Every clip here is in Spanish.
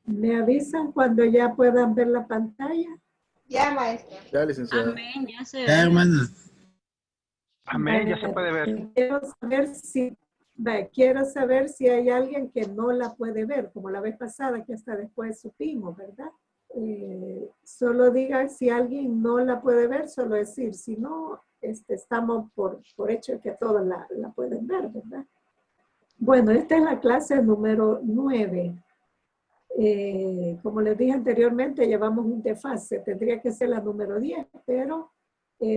¿Me avisan cuando ya puedan ver la pantalla? Ya, maestra. Ya, licenciada. Amén, ya se Ya, ve. hermana. Amén, ya se puede ver. Quiero saber si hay alguien que no la puede ver, como la vez pasada, que hasta después supimos, ¿verdad? Solo diga si alguien no la puede ver, solo decir, si no, estamos por hecho que todos la pueden ver, ¿verdad? Bueno, esta es la clase número 9. Como les dije anteriormente, llevamos un desfase, tendría que ser la número 10, pero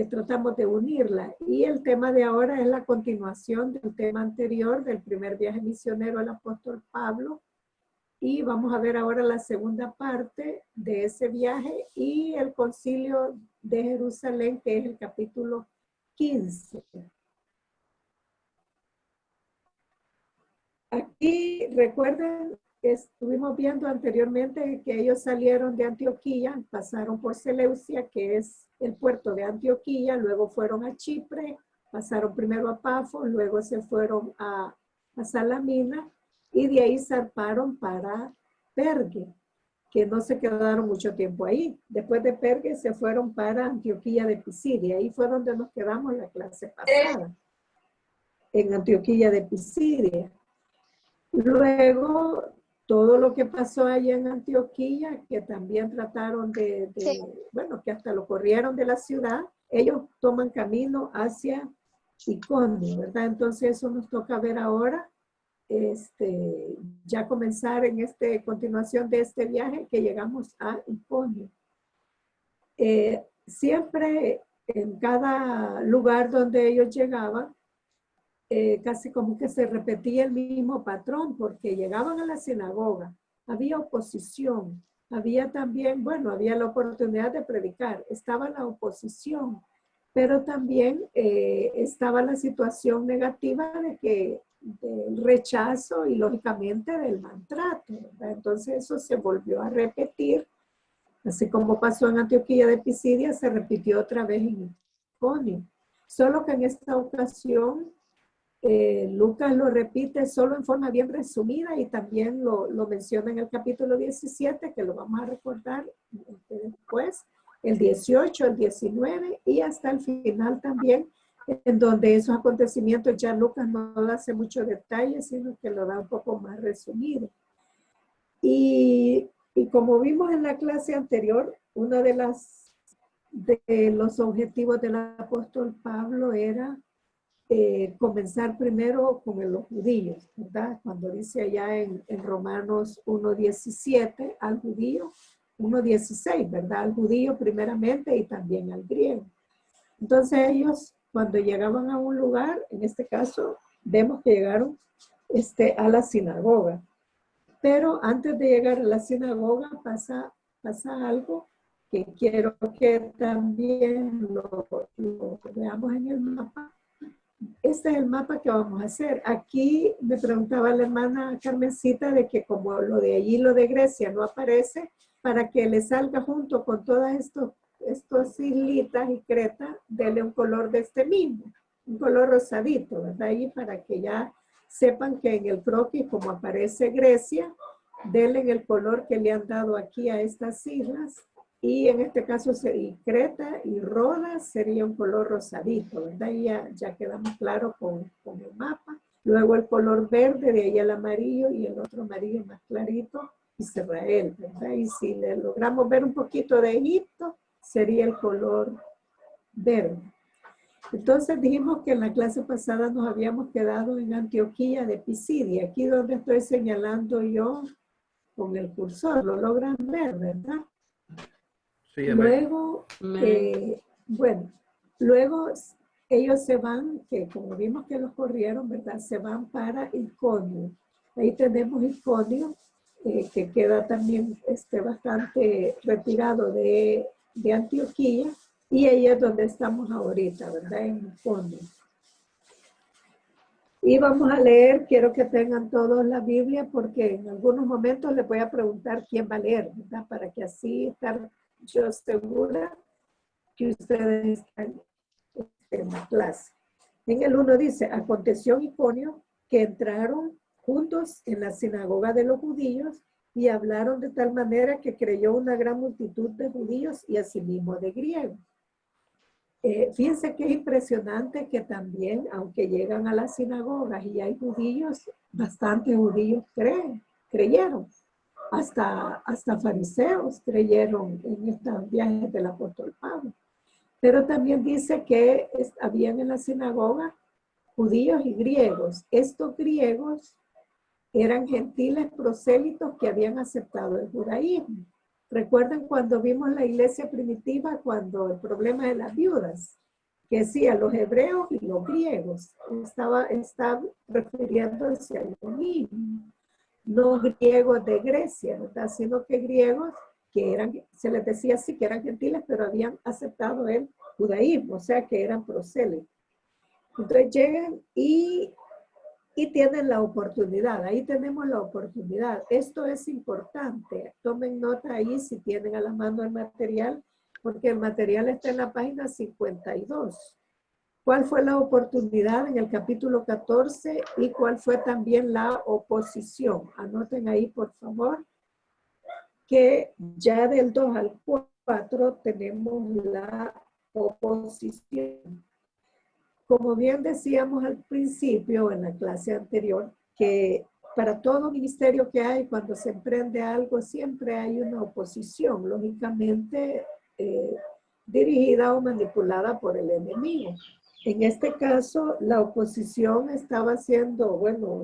tratamos de unirla. Y el tema de ahora es la continuación del tema anterior, del primer viaje misionero del apóstol Pablo. Y vamos a ver ahora la segunda parte de ese viaje y el concilio de Jerusalén, que es el capítulo 15. Aquí recuerden que estuvimos viendo anteriormente que ellos salieron de Antioquía, pasaron por Seleucia, que es el puerto de Antioquía, luego fueron a Chipre, pasaron primero a Pafos, luego se fueron a Salamina y de ahí zarparon para Pergue, que no se quedaron mucho tiempo ahí. Después de Pergue se fueron para Antioquía de Pisidia, ahí fue donde nos quedamos la clase pasada, en Antioquía de Pisidia. Luego, todo lo que pasó allá en Antioquía, que también trataron bueno, que hasta lo corrieron de la ciudad, ellos toman camino hacia Iconio, ¿verdad? Entonces eso nos toca ver ahora, ya comenzar en continuación de este viaje que llegamos a Iconio. Siempre en cada lugar donde ellos llegaban, casi como que se repetía el mismo patrón, porque llegaban a la sinagoga, había oposición, había también, bueno, había la oportunidad de predicar, estaba la oposición, pero también estaba la situación negativa del rechazo y lógicamente del maltrato, ¿verdad? Entonces eso se volvió a repetir, así como pasó en Antioquía de Pisidia, se repitió otra vez en Iconio, solo que en esta ocasión Lucas lo repite solo en forma bien resumida y también lo menciona en el capítulo 17, que lo vamos a recordar después, el 18, el 19 y hasta el final también, en donde esos acontecimientos ya Lucas no hace mucho detalle, sino que lo da un poco más resumido. Y como vimos en la clase anterior, uno de los objetivos del apóstol Pablo era comenzar primero con los judíos, ¿verdad? Cuando dice allá en Romanos 1:17 al judío, 1:16, ¿verdad? Al judío primeramente y también al griego. Entonces ellos cuando llegaban a un lugar, en este caso vemos que llegaron a la sinagoga, pero antes de llegar a la sinagoga pasa algo que quiero que también lo veamos en el mapa. Este es el mapa que vamos a hacer. Aquí me preguntaba la hermana Carmencita de que como lo de allí, lo de Grecia no aparece, para que le salga junto con todas estos islitas y Creta, dele un color de este mismo, un color rosadito, ¿verdad? Y para que ya sepan que en el croquis, como aparece Grecia, denle el color que le han dado aquí a estas islas. Y en este caso, Creta y Rodas sería un color rosadito, ¿verdad? Y ya quedamos claros con el mapa. Luego el color verde, de ahí el amarillo y el otro amarillo más clarito, Israel, ¿verdad? Y si le logramos ver un poquito de Egipto, sería el color verde. Entonces dijimos que en la clase pasada nos habíamos quedado en Antioquía de Pisidia, aquí donde estoy señalando yo con el cursor, lo logran ver, ¿verdad? Sí, Luego, bueno, luego ellos se van, que como vimos que los corrieron, ¿verdad? Se van para Iconio. Ahí tenemos Iconio, que queda también bastante retirado de Antioquía, y ahí es donde estamos ahorita, ¿verdad? En Iconio. Y vamos a leer, quiero que tengan todos la Biblia, porque en algunos momentos les voy a preguntar quién va a leer, ¿verdad? Para que así estar yo segura que ustedes están en la clase. En el 1 dice, aconteció en Iconio que entraron juntos en la sinagoga de los judíos y hablaron de tal manera que creyó una gran multitud de judíos y asimismo de griegos. Fíjense que es impresionante que también, aunque llegan a las sinagogas y hay judíos, bastantes judíos creyeron. Hasta fariseos creyeron en estos viajes del apóstol Pablo. Pero también dice que habían en la sinagoga judíos y griegos. Estos griegos eran gentiles prosélitos que habían aceptado el judaísmo. Recuerden cuando vimos la iglesia primitiva, cuando el problema de las viudas, que decía los hebreos y los griegos, estaba refiriéndose a lo mismo. No griegos de Grecia, ¿verdad? Sino que griegos que eran, se les decía así, que eran gentiles, pero habían aceptado el judaísmo, o sea que eran prosélitos. Entonces llegan y tienen la oportunidad, ahí tenemos la oportunidad. Esto es importante, tomen nota ahí si tienen a la mano el material, porque el material está en la página 52. ¿Cuál fue la oportunidad en el capítulo 14 y cuál fue también la oposición? Anoten ahí, por favor, que ya del 2 al 4 tenemos la oposición. Como bien decíamos al principio en la clase anterior, que para todo ministerio que hay, cuando se emprende algo, siempre hay una oposición, lógicamente dirigida o manipulada por el enemigo. En este caso, la oposición estaba siendo, bueno,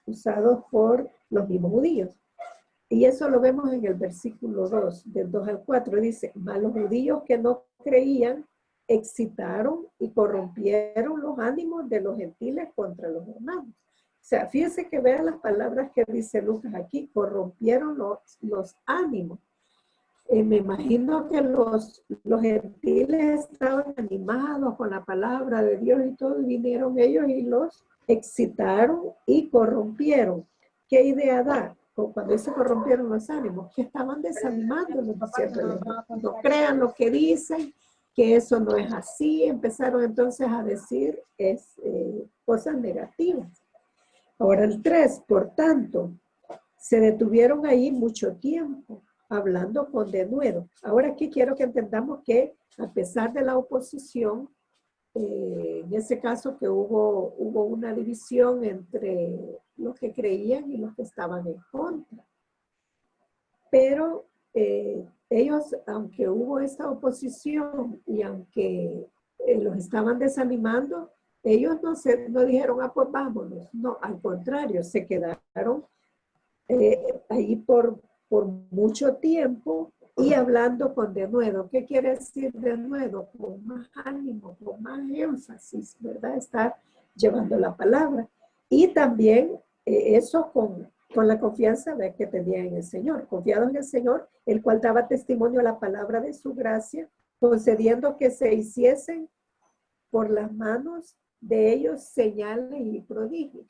usado por los mismos judíos. Y eso lo vemos en el versículo 2, del 2 al 4. Dice, mas los judíos que no creían, excitaron y corrompieron los ánimos de los gentiles contra los hermanos. O sea, fíjense que vean las palabras que dice Lucas aquí, corrompieron los ánimos. Me imagino que los gentiles estaban animados con la palabra de Dios y todo, y vinieron ellos y los excitaron y corrompieron. ¿Qué idea da? Cuando se corrompieron los ánimos, que estaban desanimándolos, diciéndoles, no crean lo que dicen, que eso no es así. Empezaron entonces a decir cosas negativas. Ahora el 3, por tanto, se detuvieron ahí mucho tiempo, hablando con denuedo. Ahora aquí quiero que entendamos que a pesar de la oposición, en ese caso que hubo una división entre los que creían y los que estaban en contra. Pero ellos, aunque hubo esta oposición y aunque los estaban desanimando, ellos no dijeron, pues vámonos. No, al contrario, se quedaron ahí por mucho tiempo y hablando con denuedo. ¿Qué quiere decir denuedo? Con más ánimo, con más énfasis, ¿verdad? Estar llevando la palabra. Y también eso con la confianza que tenía en el Señor. Confiado en el Señor, el cual daba testimonio a la palabra de su gracia, concediendo que se hiciesen por las manos de ellos señales y prodigios.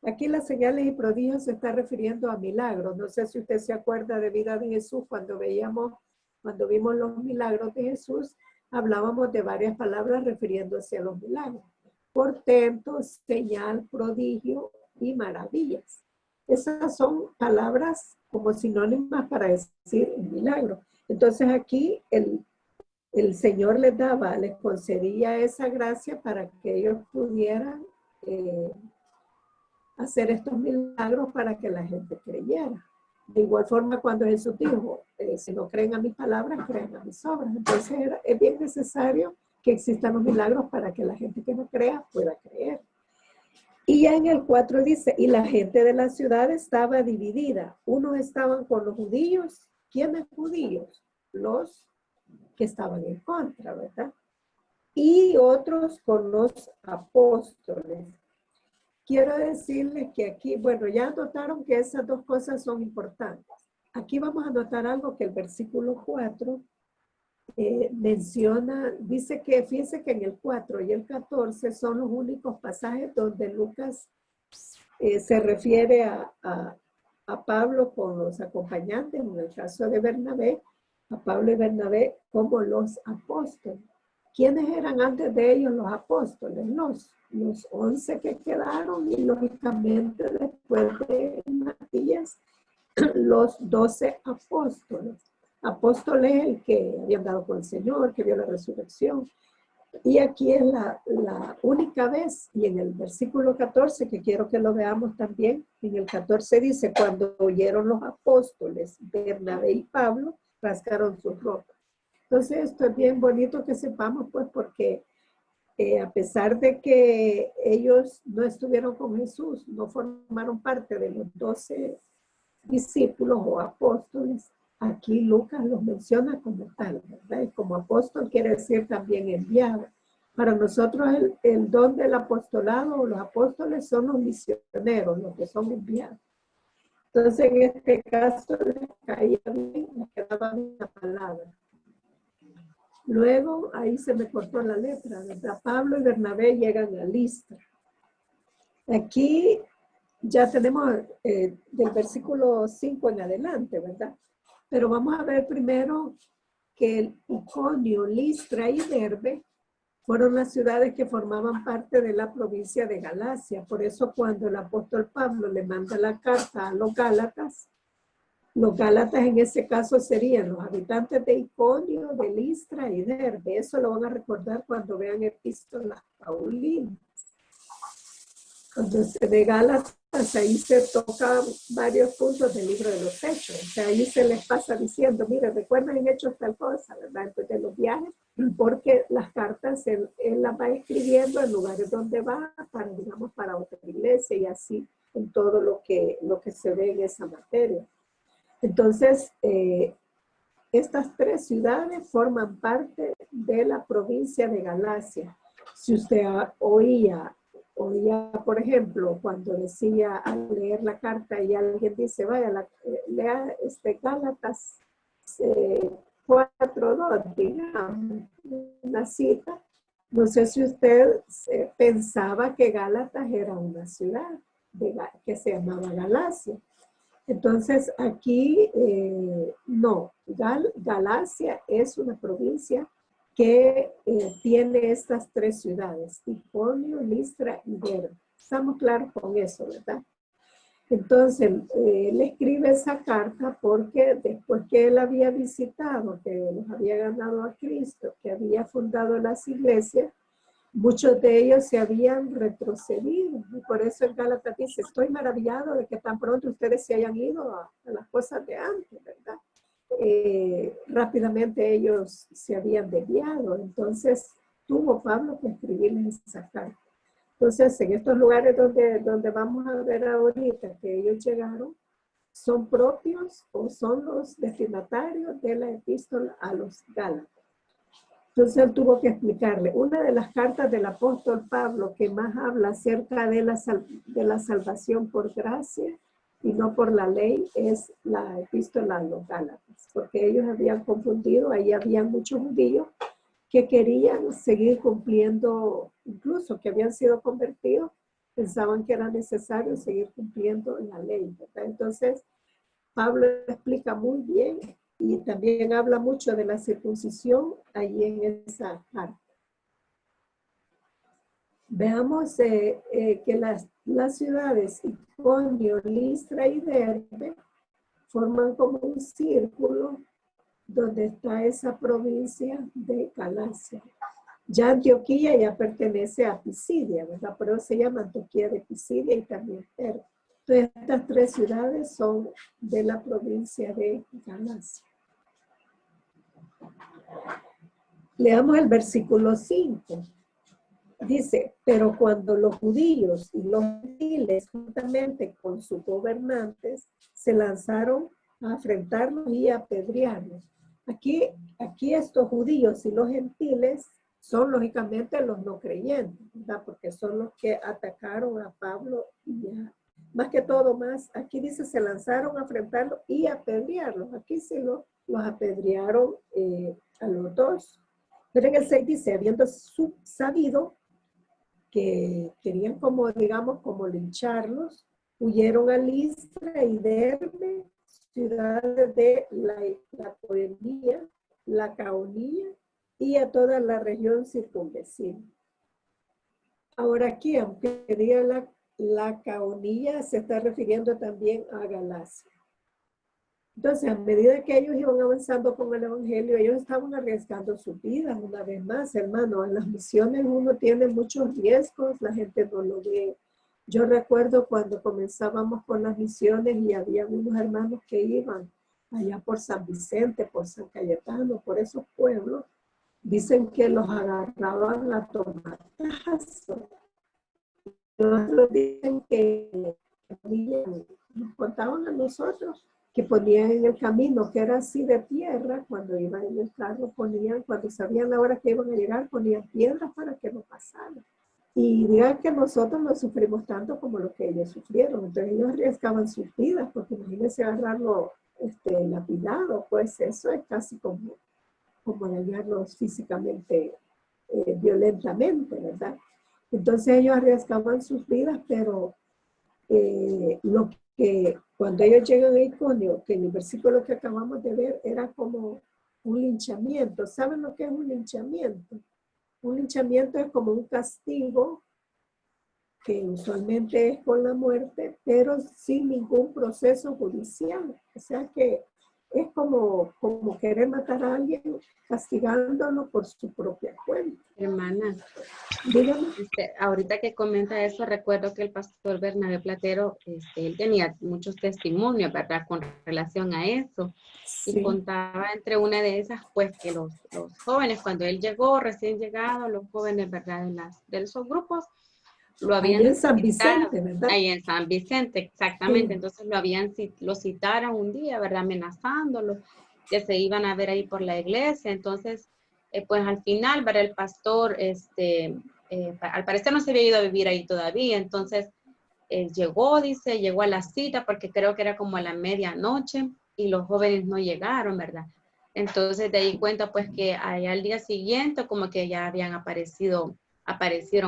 Aquí las señales y prodigios se está refiriendo a milagros. No sé si usted se acuerda de vida de Jesús, cuando vimos los milagros de Jesús, hablábamos de varias palabras refiriéndose a los milagros. Portento, señal, prodigio y maravillas. Esas son palabras como sinónimas para decir un milagro. Entonces aquí el Señor les concedía esa gracia para que ellos pudieran hacer estos milagros para que la gente creyera. De igual forma, cuando Jesús dijo, si no creen a mis palabras, creen a mis obras. Entonces es bien necesario que existan los milagros para que la gente que no crea pueda creer. Y ya en el 4 dice, y la gente de la ciudad estaba dividida. Unos estaban con los judíos. ¿Quiénes judíos? Los que estaban en contra, ¿verdad? Y otros con los apóstoles. Quiero decirles que aquí, bueno, ya notaron que esas dos cosas son importantes. Aquí vamos a notar algo que el versículo 4 menciona, dice que, fíjense que en el 4 y el 14 son los únicos pasajes donde Lucas se refiere a Pablo con los acompañantes, en el caso de Bernabé, a Pablo y Bernabé como los apóstoles. ¿Quiénes eran antes de ellos los apóstoles? Los 11 que quedaron y lógicamente después de Matías, los 12 apóstoles. Apóstoles el que había andado con el Señor, que vio la resurrección. Y aquí es la única vez, y en el versículo 14, que quiero que lo veamos también, en el 14 dice, cuando oyeron los apóstoles, Bernabé y Pablo, rasgaron sus ropas. Entonces esto es bien bonito que sepamos, pues, porque a pesar de que ellos no estuvieron con Jesús, no formaron parte de los 12 discípulos o apóstoles, aquí Lucas los menciona como tal, ¿verdad? Y como apóstol quiere decir también enviado. Para nosotros el don del apostolado o los apóstoles son los misioneros, los que son enviados. Entonces en este caso les caía bien, les quedaba bien la palabra. Luego, ahí se me cortó la letra, ¿verdad? Pablo y Bernabé llegan a Listra. Aquí ya tenemos del versículo 5 en adelante, ¿verdad? Pero vamos a ver primero que Iconio, Listra y Derbe fueron las ciudades que formaban parte de la provincia de Galacia. Por eso cuando el apóstol Pablo le manda la carta a los Gálatas en ese caso serían los habitantes de Iconio, de Listra y Derbe. Eso lo van a recordar cuando vean epístolas paulinas. Cuando se ve Gálatas, ahí se tocan varios puntos del libro de los Hechos. O sea, ahí se les pasa diciendo, mire, recuerden en Hechos tal cosa, ¿verdad? Entonces, de los viajes, porque las cartas él las va escribiendo en lugares donde va, para, digamos, para otra iglesia y así, en todo lo que se ve en esa materia. Entonces, estas tres ciudades forman parte de la provincia de Galacia. Si usted oía, por ejemplo, cuando decía al leer la carta y alguien dice, vaya, lea Gálatas 4:2, digamos, una cita, no sé si usted pensaba que Gálatas era una ciudad que se llamaba Galacia. Entonces aquí no, Galacia es una provincia que tiene estas tres ciudades, Iconio, Listra y Derbe. Estamos claros con eso, ¿verdad? Entonces él escribe esa carta porque después que él había visitado, que los había ganado a Cristo, que había fundado las iglesias, muchos de ellos se habían retrocedido. Y por eso el Gálatas dice, estoy maravillado de que tan pronto ustedes se hayan ido a las cosas de antes, ¿verdad? Rápidamente ellos se habían desviado. Entonces tuvo Pablo que escribirles esa carta. Entonces en estos lugares donde vamos a ver ahorita que ellos llegaron, son propios o son los destinatarios de la epístola a los Gálatas. Entonces él tuvo que explicarle. Una de las cartas del apóstol Pablo que más habla acerca de la salvación por gracia y no por la ley es la epístola a los Gálatas, porque ellos habían confundido, ahí había muchos judíos que querían seguir cumpliendo, incluso que habían sido convertidos, pensaban que era necesario seguir cumpliendo la ley, ¿verdad? Entonces Pablo explica muy bien y también habla mucho de la circuncisión ahí en esa carta. Veamos que las ciudades Iconio, Listra y Derbe forman como un círculo donde está esa provincia de Galacia. Ya Antioquía ya pertenece a Pisidia, ¿verdad? Por eso se llama Antioquía de Pisidia y también Derbe. Entonces, estas tres ciudades son de la provincia de Galacia. Leamos el versículo 5. Dice, pero cuando los judíos y los gentiles, juntamente con sus gobernantes, se lanzaron a afrentarlos y a apedrearlos. Aquí estos judíos y los gentiles son lógicamente los no creyentes, ¿verdad? Porque son los que atacaron a Pablo y más que todo más, aquí dice se lanzaron a afrentarlos y a apedrearlos. Aquí sí los apedrearon a los dos. Pero en el 6 dice, habiendo sabido que querían como, digamos, como lincharlos, huyeron a Listra y Derbe, ciudades de la Coenía, Lacaonía y a toda la región circunvecina. Ahora aquí, aunque diga Lacaonía, se está refiriendo también a Galacia. Entonces, a medida que ellos iban avanzando con el evangelio, ellos estaban arriesgando sus vidas una vez más, hermano. En las misiones uno tiene muchos riesgos, la gente no lo ve. Yo recuerdo cuando comenzábamos con las misiones y había unos hermanos que iban allá por San Vicente, por San Cayetano, por esos pueblos. Dicen que los agarraban a tomatazos. Otros dicen que nos contaban a nosotros que ponían en el camino, que era así de tierra, cuando iban en el carro ponían, cuando sabían la hora que iban a llegar, ponían piedras para que no pasaran. Y digan que nosotros no sufrimos tanto como lo que ellos sufrieron. Entonces ellos arriesgaban sus vidas, porque imagínense agarrarlo lapidado, pues eso es casi como dañarlos físicamente, violentamente, ¿verdad? Entonces ellos arriesgaban sus vidas, pero lo que cuando ellos llegan a Iconio, que en el versículo que acabamos de ver era como un linchamiento. ¿Saben lo que es un linchamiento? Un linchamiento es como un castigo que usualmente es con la muerte, pero sin ningún proceso judicial. O sea que es como querer matar a alguien castigándolo por su propia cuenta. Hermana, Dígame. ahorita que comenta eso, recuerdo que el pastor Bernabé Platero, él tenía muchos testimonios, ¿verdad?, con relación a eso. Sí. Y contaba entre una de esas, pues, que los jóvenes, cuando él llegó, recién llegado, los jóvenes, ¿verdad?, de esos grupos, lo habían Ahí en San citado, Vicente, ¿verdad? ahí en San Vicente, exactamente. Sí. Entonces lo citaron un día, ¿verdad?, amenazándolo, que se iban a ver ahí por la iglesia. Entonces, pues al final, ¿verdad?, el pastor, al parecer no se había ido a vivir ahí todavía. Entonces, llegó a la cita, porque creo que era como a la medianoche, y los jóvenes no llegaron, ¿verdad? Entonces, de ahí cuenta, pues, que allá al día siguiente, como que ya habían aparecieron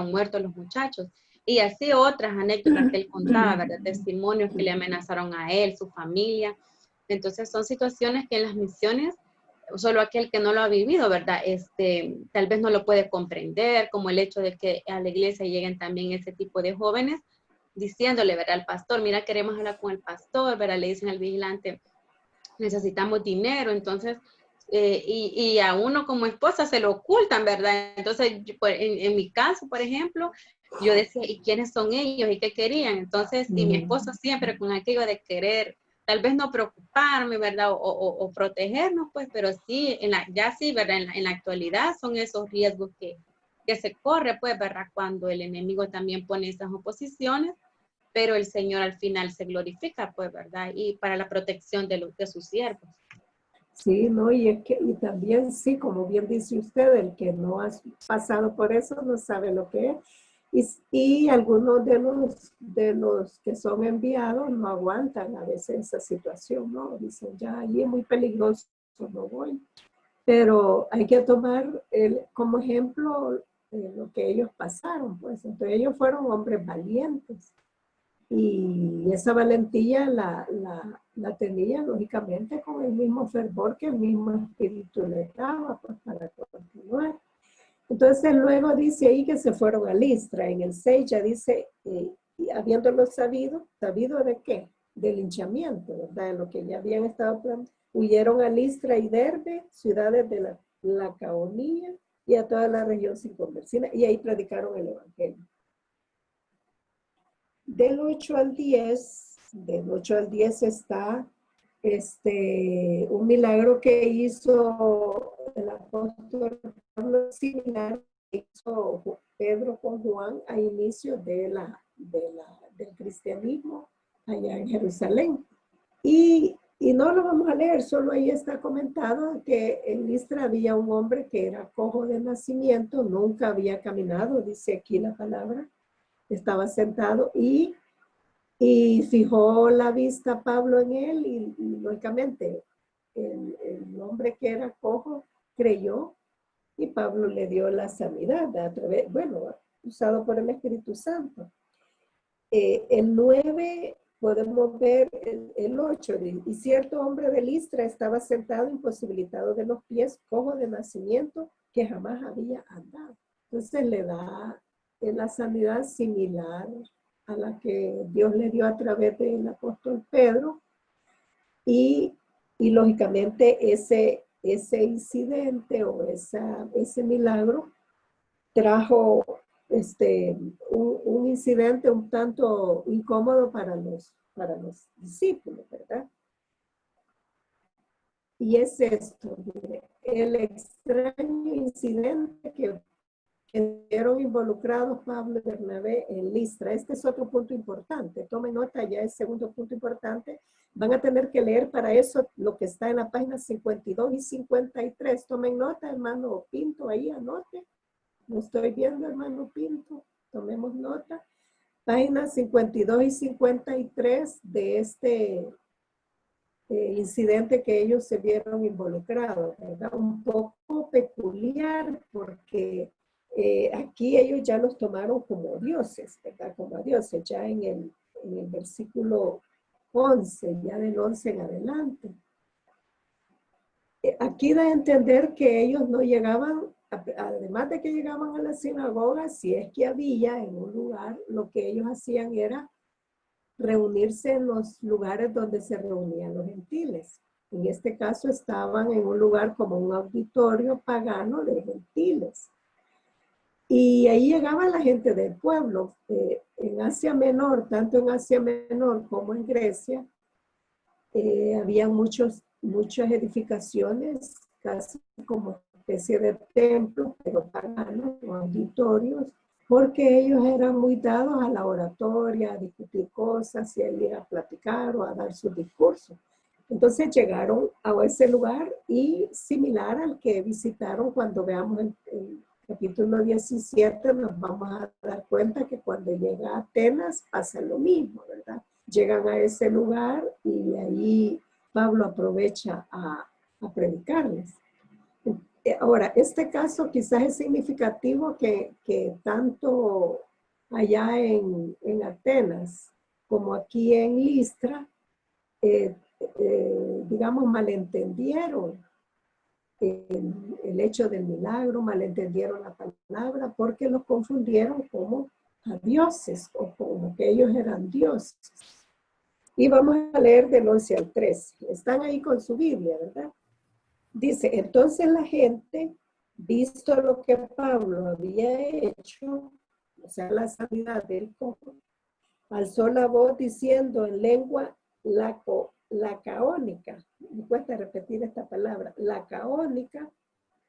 muertos los muchachos. Y así otras anécdotas que él contaba, ¿verdad? Testimonios que le amenazaron a él, su familia. Entonces son situaciones que en las misiones, solo aquel que no lo ha vivido, ¿verdad? Tal vez no lo puede comprender, como el hecho de que a la iglesia lleguen también ese tipo de jóvenes, diciéndole, ¿verdad?, al pastor, mira, queremos hablar con el pastor, ¿verdad? Le dicen al vigilante, necesitamos dinero. Entonces, y a uno como esposa se lo ocultan, ¿verdad? Entonces, en mi caso, por ejemplo, yo decía, ¿y quiénes son ellos? ¿Y qué querían? Entonces, y mi esposo siempre con aquello de querer, tal vez no preocuparme, ¿verdad? O protegernos, pues, pero sí, ya sí, ¿verdad? En la actualidad son esos riesgos que se corre, pues, ¿verdad? Cuando el enemigo también pone esas oposiciones, pero el Señor al final se glorifica, pues, ¿verdad? Y para la protección de sus siervos. Sí, no, y también sí, como bien dice usted, el que no ha pasado por eso no sabe lo que es. Y algunos de los que son enviados no aguantan a veces esa situación, ¿no? Dicen, ya allí es muy peligroso, no voy. Pero hay que tomar como ejemplo lo que ellos pasaron, pues. Entonces ellos fueron hombres valientes. Y esa valentía la tenía, lógicamente, con el mismo fervor que el mismo espíritu le daba, pues, para continuar. Entonces, luego dice ahí que se fueron a Listra. En el 6 ya dice, y habiéndolo sabido ¿de qué? Del linchamiento, ¿verdad? De lo que ya habían estado planeando. Huyeron a Listra y Derbe, ciudades de la Lacaonía y a toda la región circunvecina, y ahí predicaron el evangelio. Del 8 al 10 está un milagro que hizo el apóstol Pablo, similar que hizo Pedro con Juan a inicio del cristianismo allá en Jerusalén. Y no lo vamos a leer, solo ahí está comentado que en Listra había un hombre que era cojo de nacimiento, nunca había caminado, dice aquí la palabra. Estaba sentado y fijó la vista Pablo en él y lógicamente el hombre que era cojo creyó y Pablo le dio la sanidad a través, usado por el Espíritu Santo. El 9 podemos ver el 8, y cierto hombre de Listra estaba sentado imposibilitado de los pies, cojo de nacimiento, que jamás había andado. Entonces le da la sanidad similar a la que Dios le dio a través del apóstol Pedro, y lógicamente ese incidente o ese milagro trajo un incidente un tanto incómodo para los discípulos, ¿verdad? Y es esto, mire, el extraño incidente que quedaron involucrados Pablo y Bernabé en Listra. Este es otro punto importante. Tomen nota, ya es segundo punto importante. Van a tener que leer para eso lo que está en la página 52 y 53. Tomen nota, hermano Pinto, ahí anote. Lo estoy viendo, hermano Pinto. Tomemos nota. Páginas 52 y 53 de este incidente que ellos se vieron involucrados, ¿verdad? Un poco peculiar porque aquí ellos ya los tomaron como dioses, ¿verdad? Como dioses, ya en el versículo 11, ya del 11 en adelante. Aquí da a entender que ellos no llegaban, además de que llegaban a la sinagoga, si es que había en un lugar, lo que ellos hacían era reunirse en los lugares donde se reunían los gentiles. En este caso estaban en un lugar como un auditorio pagano de gentiles. Y ahí llegaba la gente del pueblo. En Asia Menor, tanto en Asia Menor como en Grecia, había muchas edificaciones, casi como especie de templos, pero paganos, o auditorios, porque ellos eran muy dados a la oratoria, a discutir cosas, y a ir a platicar o a dar sus discursos. Entonces llegaron a ese lugar y similar al que visitaron cuando veamos el capítulo 17, nos vamos a dar cuenta que cuando llega a Atenas pasa lo mismo, ¿verdad? Llegan a ese lugar y ahí Pablo aprovecha a predicarles. Ahora, este caso quizás es significativo que tanto allá en Atenas como aquí en Listra, digamos, malentendieron el hecho del milagro, malentendieron la palabra porque los confundieron como a dioses o como que ellos eran dioses. Y vamos a leer del 11 al 13. Están ahí con su Biblia, ¿verdad? Dice, entonces la gente, visto lo que Pablo había hecho, o sea, la sanidad del cojo, alzó la voz diciendo en lengua lacaónica, me cuesta repetir esta palabra, lacaónica,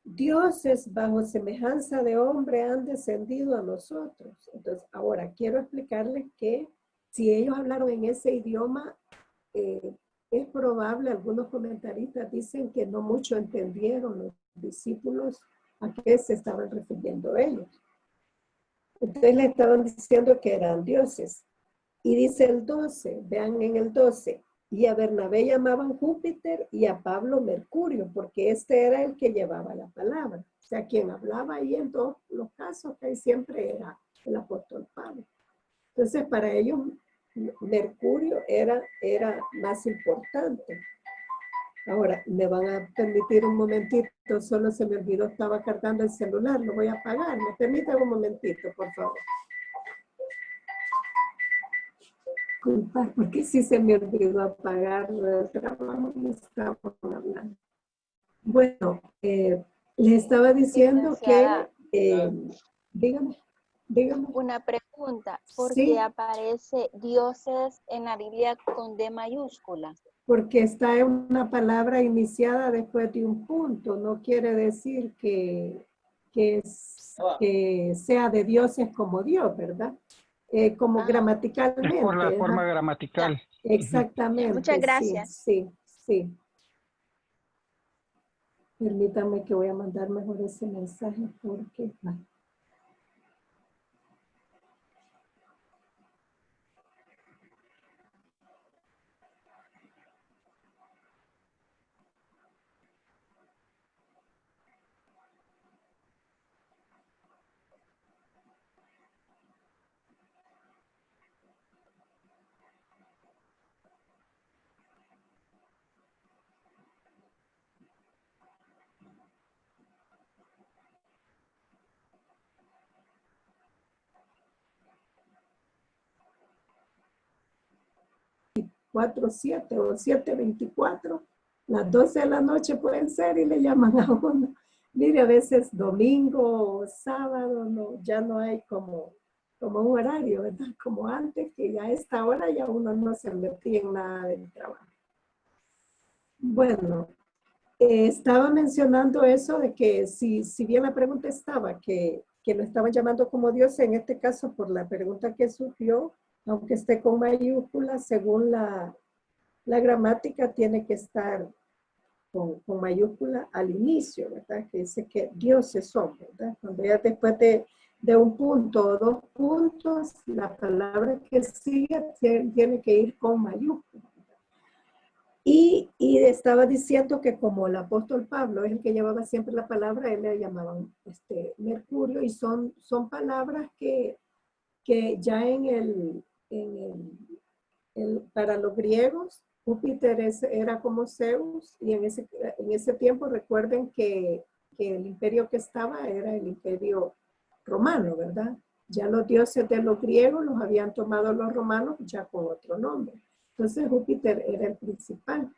dioses bajo semejanza de hombre han descendido a nosotros. Entonces, ahora quiero explicarles que si ellos hablaron en ese idioma, es probable, algunos comentaristas dicen que no mucho entendieron los discípulos a qué se estaban refiriendo ellos. Entonces le estaban diciendo que eran dioses. Y dice el 12, vean en el 12, y a Bernabé llamaban Júpiter y a Pablo Mercurio, porque este era el que llevaba la palabra. O sea, quien hablaba ahí en todos los casos, que siempre era el apóstol Pablo. Entonces, para ellos, Mercurio era más importante. Ahora, me van a permitir un momentito, solo se me olvidó, estaba cargando el celular, lo voy a apagar. Me permiten un momentito, por favor. Disculpa, porque sí se me olvidó apagar el trabajo que estaba hablando. Bueno, les estaba diciendo que, dígame. Una pregunta, ¿por Sí. qué aparece dioses en la Biblia con D mayúscula? Porque está en una palabra iniciada después de un punto. No quiere decir que sea de dioses como Dios, ¿verdad? Como gramaticalmente. Es por la forma gramatical. Exactamente. Muchas gracias. Sí. Permítame que voy a mandar mejor ese mensaje porque... 7 o 7:24, las 12 de la noche pueden ser y le llaman a uno. Mire, a veces domingo o sábado ya no hay como un horario, ¿verdad? Como antes, que ya a esta hora ya uno no se metía en nada del trabajo. Bueno, estaba mencionando eso de que si bien la pregunta estaba que lo estaban llamando como Dios, en este caso por la pregunta que surgió, aunque esté con mayúsculas, según la gramática tiene que estar con mayúscula al inicio, ¿verdad? Que dice que dioses son, ¿verdad? Cuando ya después de un punto o dos puntos, la palabra que sigue tiene que ir con mayúscula. Y estaba diciendo que como el apóstol Pablo es el que llevaba siempre la palabra, él le llamaban Mercurio, y son palabras que ya para los griegos, Júpiter era como Zeus, y en ese tiempo recuerden que el imperio que estaba era el imperio romano, ¿verdad? Ya los dioses de los griegos los habían tomado los romanos ya con otro nombre. Entonces Júpiter era el principal.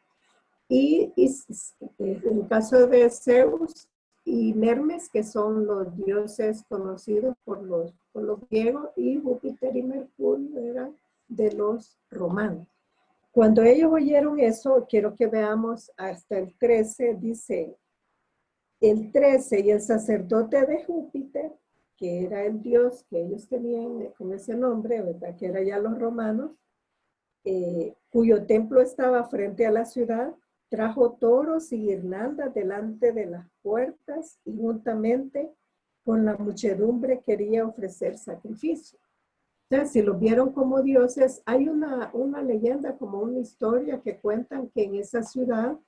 Y en el caso de Zeus y Hermes, que son los dioses conocidos por los griegos, y Júpiter y Mercurio eran de los romanos. Cuando ellos oyeron eso, quiero que veamos hasta el 13, dice, el 13, y el sacerdote de Júpiter, que era el dios que ellos tenían con ese nombre, ¿verdad? Que eran ya los romanos, cuyo templo estaba frente a la ciudad, trajo toros y guirnaldas delante de las puertas y juntamente con la muchedumbre quería ofrecer sacrificio. O sea, si los vieron como dioses, hay una leyenda, como una historia que cuentan que en esa ciudad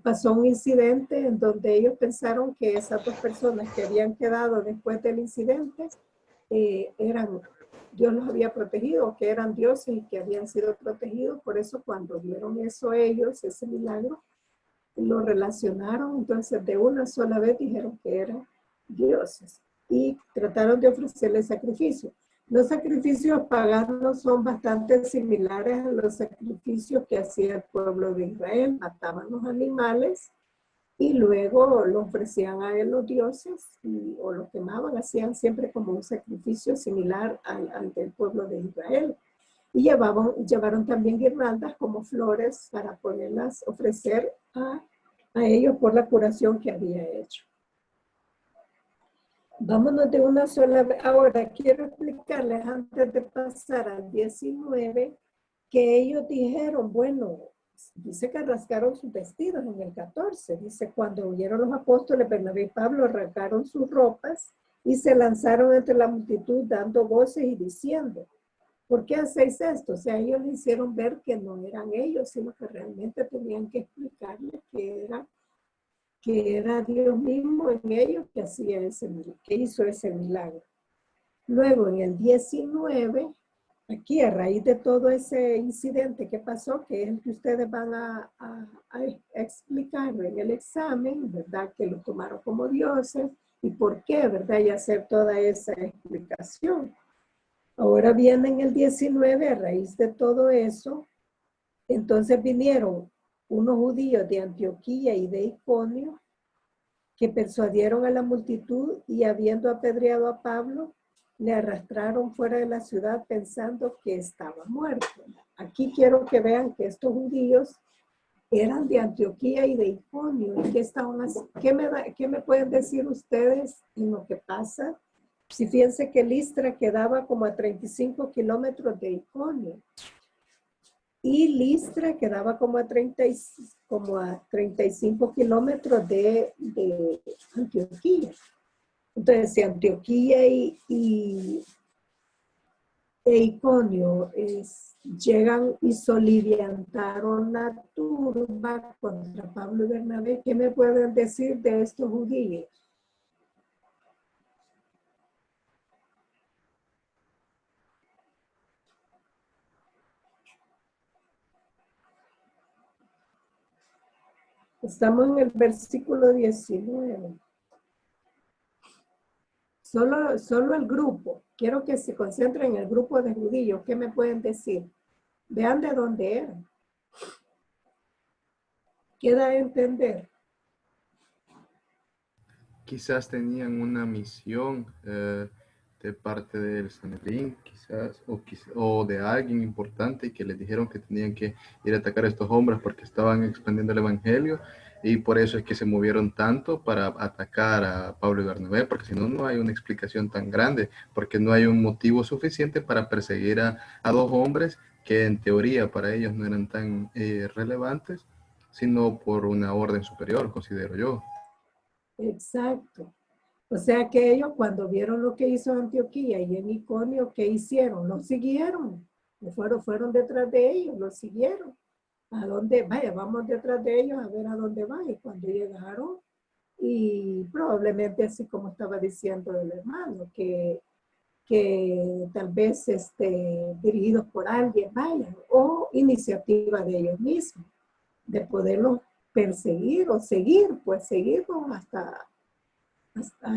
pasó un incidente en donde ellos pensaron que esas dos personas que habían quedado después del incidente Dios los había protegido, que eran dioses y que habían sido protegidos. Por eso cuando vieron eso ellos, ese milagro, lo relacionaron. Entonces de una sola vez dijeron que eran dioses y trataron de ofrecerle sacrificio. Los sacrificios paganos son bastante similares a los sacrificios que hacía el pueblo de Israel. Mataban los animales y luego lo ofrecían a él los dioses o lo quemaban, hacían siempre como un sacrificio similar al del pueblo de Israel. Y llevaron también guirnaldas como flores para poderlas ofrecer a ellos por la curación que había hecho. Vámonos de una sola vez. Ahora quiero explicarles antes de pasar al 19 que ellos dijeron, bueno, dice que rasgaron sus vestidos en el 14. Dice, cuando oyeron los apóstoles, Bernabé y Pablo arrancaron sus ropas y se lanzaron entre la multitud dando voces y diciendo, ¿por qué hacéis esto? O sea, ellos le hicieron ver que no eran ellos, sino que realmente tenían que explicarles que era Dios mismo en ellos que hizo ese milagro. Luego en el 19, aquí a raíz de todo ese incidente que pasó, que es el que ustedes van a explicar en el examen, ¿verdad? Que lo tomaron como dioses y por qué, ¿verdad? Y hacer toda esa explicación. Ahora viene en el 19, a raíz de todo eso, entonces vinieron unos judíos de Antioquía y de Iconio que persuadieron a la multitud y habiendo apedreado a Pablo, le arrastraron fuera de la ciudad pensando que estaba muerto. Aquí quiero que vean que estos judíos eran de Antioquía y de Iconio. ¿Y qué estaban haciendo? ¿Qué me pueden decir ustedes en lo que pasa? Si fíjense que Listra quedaba como a 35 kilómetros de Iconio. Y Listra quedaba como a 35 kilómetros de Antioquía. Entonces, si Antioquía e Iconio llegan y soliviantaron la turba contra Pablo y Bernabé, ¿qué me pueden decir de estos judíos? Estamos en el versículo 19. Solo el grupo. Quiero que se concentren en el grupo de judíos. ¿Qué me pueden decir? Vean de dónde eran. Queda a entender. Quizás tenían una misión de parte del Sanedrín, quizás, o de alguien importante, y que les dijeron que tenían que ir a atacar a estos hombres porque estaban expandiendo el evangelio, y por eso es que se movieron tanto para atacar a Pablo y Bernabé, porque si no, no hay una explicación tan grande, porque no hay un motivo suficiente para perseguir a dos hombres que en teoría para ellos no eran tan relevantes, sino por una orden superior, considero yo. Exacto. O sea que ellos cuando vieron lo que hizo Antioquía y en Iconio, ¿qué hicieron? Lo siguieron. Fueron detrás de ellos, lo siguieron. ¿A dónde? Vaya, vamos detrás de ellos a ver a dónde van. Y cuando llegaron, y probablemente así como estaba diciendo el hermano, que tal vez dirigidos por alguien, vayan, o iniciativa de ellos mismos, de poderlos perseguir o seguir, pues seguirlos hasta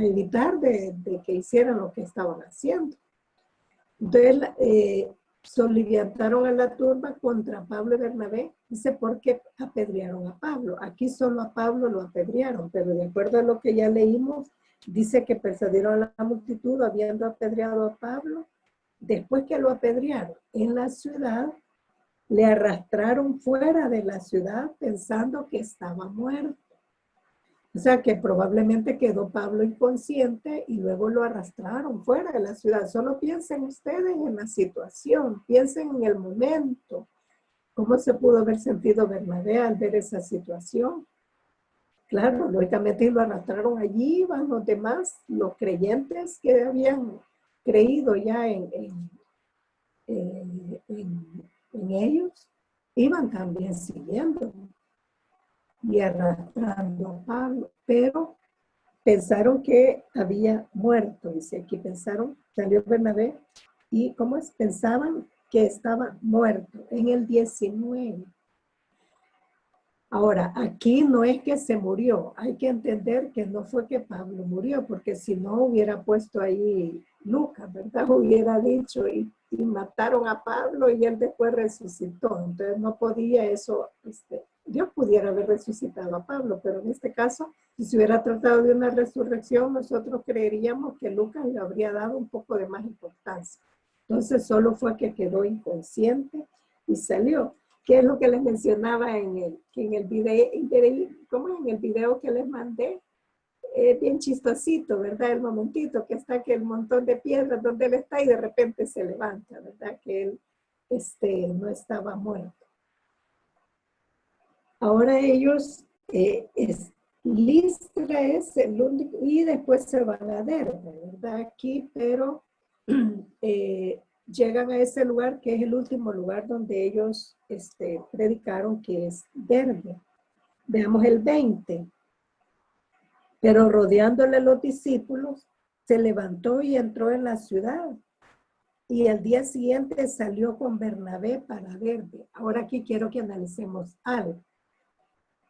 evitar de que hicieran lo que estaban haciendo. Entonces, soliviantaron a la turba contra Pablo y Bernabé. Dice, ¿por qué apedrearon a Pablo? Aquí solo a Pablo lo apedrearon, pero de acuerdo a lo que ya leímos, dice que persuadieron a la multitud habiendo apedreado a Pablo. Después que lo apedrearon en la ciudad, le arrastraron fuera de la ciudad pensando que estaba muerto. O sea que probablemente quedó Pablo inconsciente y luego lo arrastraron fuera de la ciudad. Solo piensen ustedes en la situación, piensen en el momento. ¿Cómo se pudo haber sentido Bernabé al ver esa situación? Claro, lógicamente lo arrastraron allí, van los demás, los creyentes que habían creído ya en ellos, iban también siguiendo y arrastrando a Pablo, pero pensaron que había muerto, dice aquí, pensaron, salió Bernabé, y ¿cómo es? Pensaban que estaba muerto, en el 19. Ahora, aquí no es que se murió, hay que entender que no fue que Pablo murió, porque si no hubiera puesto ahí Lucas, ¿verdad? Hubiera dicho, y mataron a Pablo y él después resucitó, entonces no podía eso, Dios pudiera haber resucitado a Pablo, pero en este caso, si se hubiera tratado de una resurrección, nosotros creeríamos que Lucas le habría dado un poco de más importancia. Entonces solo fue que quedó inconsciente y salió. ¿Qué es lo que les mencionaba en el video? ¿Cómo en el video que les mandé? Es bien chistosito, ¿verdad? El momentito que está aquel montón de piedras donde él está y de repente se levanta, ¿verdad? Que él no estaba muerto. Ahora ellos, Listra es el único, y después se van a Derbe, ¿verdad? Aquí, pero llegan a ese lugar que es el último lugar donde ellos predicaron, que es Derbe. Veamos el 20. Pero rodeándole los discípulos, se levantó y entró en la ciudad. Y el día siguiente salió con Bernabé para Derbe. Ahora aquí quiero que analicemos algo.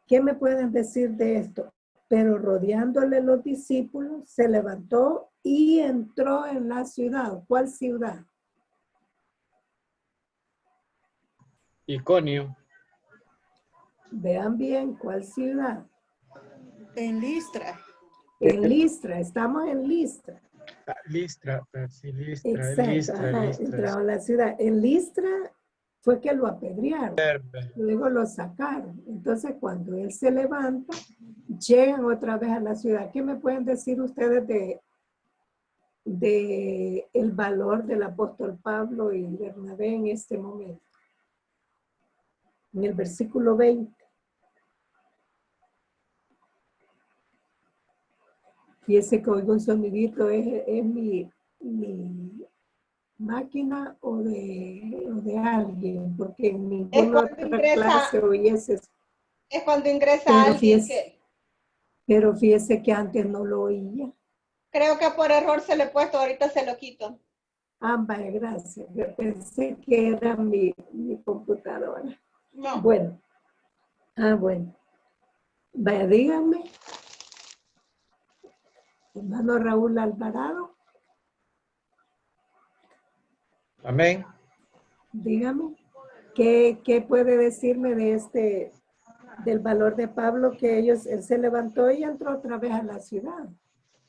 ¿Qué me pueden decir de esto? Pero rodeándole los discípulos, se levantó y entró en la ciudad. ¿Cuál ciudad? Iconio. Vean bien, ¿cuál ciudad? En Listra. En Listra, estamos en Listra. Listra, sí, Listra, Exacto, Listra. entraron en la ciudad. En Listra fue que lo apedrearon, Derbe. luego lo sacaron. Entonces, cuando él se levanta, llegan otra vez a la ciudad. ¿Qué me pueden decir ustedes de el valor del apóstol Pablo y Bernabé en este momento? En el versículo 20. Fíjese que oigo un sonidito, es mi máquina o de alguien, porque en ninguna otra clase oí ese. Es cuando ingresa alguien que Pero fíjese que antes no lo oía. creo que por error se le he puesto, ahorita se lo quito. Vaya, gracias. Yo pensé que era mi computadora. No. Bueno. Bueno. Vaya, díganme. Hermano Raúl Alvarado. Amén. Dígame. ¿Qué puede decirme de del valor de Pablo que él se levantó y entró otra vez a la ciudad?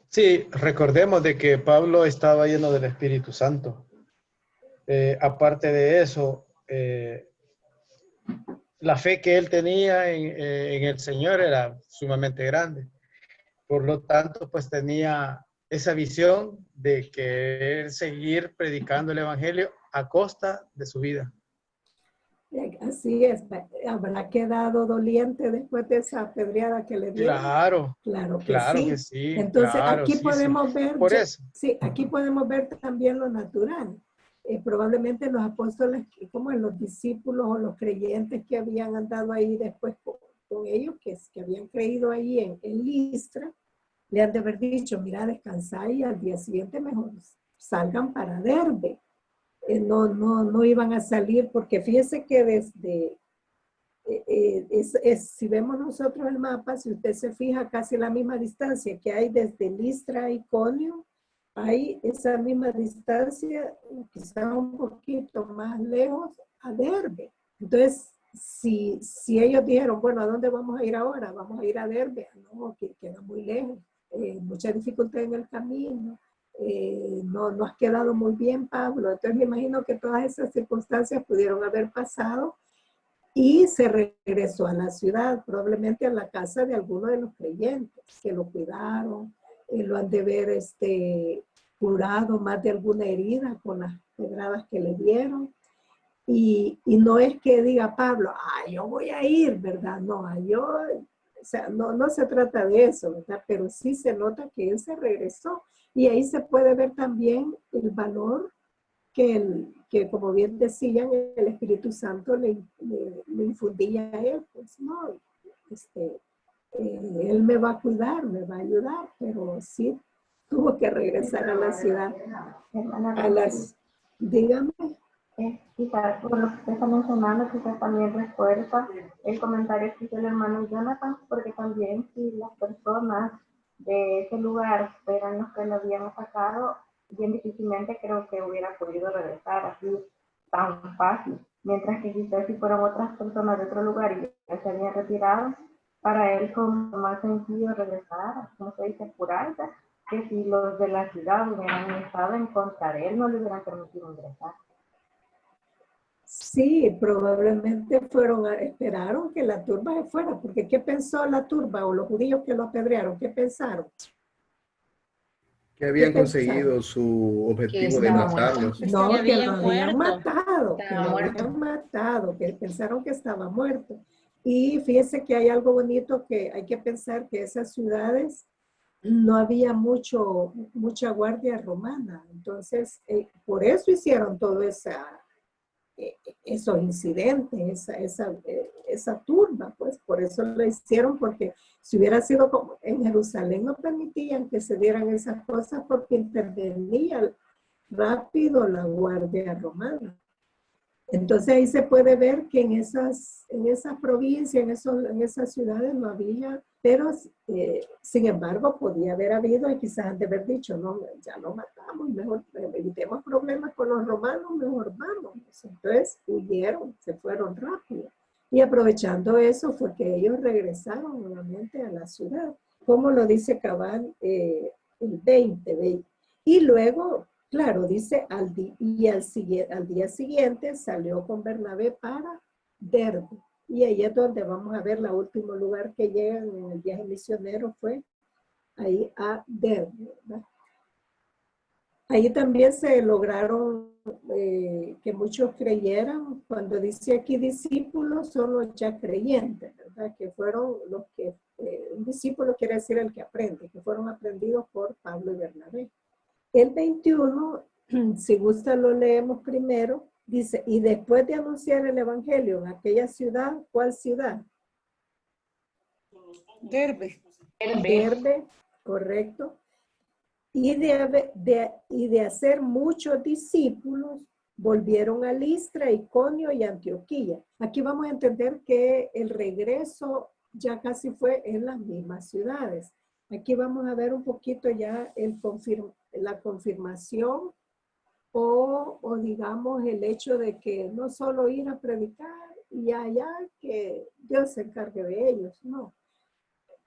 Sí, recordemos de que Pablo estaba lleno del Espíritu Santo. Aparte de eso, la fe que él tenía en el Señor era sumamente grande. Por lo tanto, pues tenía esa visión de querer seguir predicando el Evangelio a costa de su vida. Así es, habrá quedado doliente después de esa apedreada que le dieron. Claro, Claro que claro sí. que sí, Entonces claro, aquí sí, sí. podemos ver, Por eso. sí, aquí podemos ver también lo natural. Probablemente los apóstoles, como los discípulos o los creyentes que habían andado ahí después con ellos, que habían creído ahí en Listra, le han de haber dicho, mira, descansá y al día siguiente mejor salgan para Derbe. No iban a salir, porque fíjese que desde, si vemos nosotros el mapa, si usted se fija, casi la misma distancia que hay desde Listra a Iconio, hay esa misma distancia, quizá un poquito más lejos, a Derbe. Entonces, si ellos dijeron, bueno, ¿a dónde vamos a ir ahora? Vamos a ir a Derbe. No, que queda muy lejos, mucha dificultad en el camino. No has quedado muy bien, Pablo. Entonces me imagino que todas esas circunstancias pudieron haber pasado y se regresó a la ciudad, probablemente a la casa de alguno de los creyentes que lo cuidaron, lo han de ver curado más de alguna herida con las pedradas que le dieron. Y no es que diga Pablo, yo voy a ir, ¿verdad? No, o sea, no se trata de eso, ¿verdad? Pero sí se nota que él se regresó. Y ahí se puede ver también el valor que como bien decían, el Espíritu Santo le infundía a él. Pues no, él me va a cuidar, me va a ayudar, pero sí tuvo que regresar a la ciudad. Dígame. Quizás por lo que usted está mencionando, quizás también refuerza el comentario que hizo el hermano Jonathan, porque también si las personas de ese lugar fueran los que lo habían sacado, bien difícilmente creo que hubiera podido regresar así tan fácil, mientras que quizás si fueron otras personas de otro lugar y ya se habían retirado, para él como más sencillo regresar, como se dice, apurarse, que si los de la ciudad hubieran estado en contra de él, no le hubieran permitido ingresar. Sí, probablemente esperaron que la turba se fuera, porque ¿qué pensó la turba o los judíos que lo apedrearon? ¿Qué pensaron? Que habían conseguido su objetivo de matarlos. No, que que lo habían habían muerto. matado, que lo habían matado, que pensaron que estaba muerto. Y fíjese que hay algo bonito que hay que pensar que esas ciudades no había mucha guardia romana. Entonces, por eso hicieron todo esos incidentes, esa turba, pues por eso lo hicieron, porque si hubiera sido como en Jerusalén no permitían que se dieran esas cosas porque intervenía rápido la guardia romana. Entonces ahí se puede ver que en esas provincias, en esas ciudades no había, pero sin embargo podía haber habido y quizás han de haber dicho, no, ya lo matamos, mejor evitemos problemas con los romanos, mejor vamos. Entonces huyeron, se fueron rápido. Y aprovechando eso fue que ellos regresaron nuevamente a la ciudad, como lo dice Cabal el 20. Y luego, claro, dice, al día siguiente salió con Bernabé para Derbe. Y ahí es donde vamos a ver el último lugar que llegan en el viaje misionero, fue ahí a Derbe, ¿verdad? Ahí también se lograron que muchos creyeran. Cuando dice aquí discípulos, son los ya creyentes, ¿verdad? Que fueron los que, un discípulo quiere decir el que aprende, que fueron aprendidos por Pablo y Bernabé. El 21, si gusta lo leemos primero, dice, y después de anunciar el evangelio en aquella ciudad, ¿cuál ciudad? Derbe. Derbe, correcto. Y de hacer muchos discípulos, volvieron a Listra, Iconio y Antioquía. Aquí vamos a entender que el regreso ya casi fue en las mismas ciudades. Aquí vamos a ver un poquito ya la confirmación o digamos el hecho de que no solo ir a predicar y allá que Dios se encargue de ellos, no.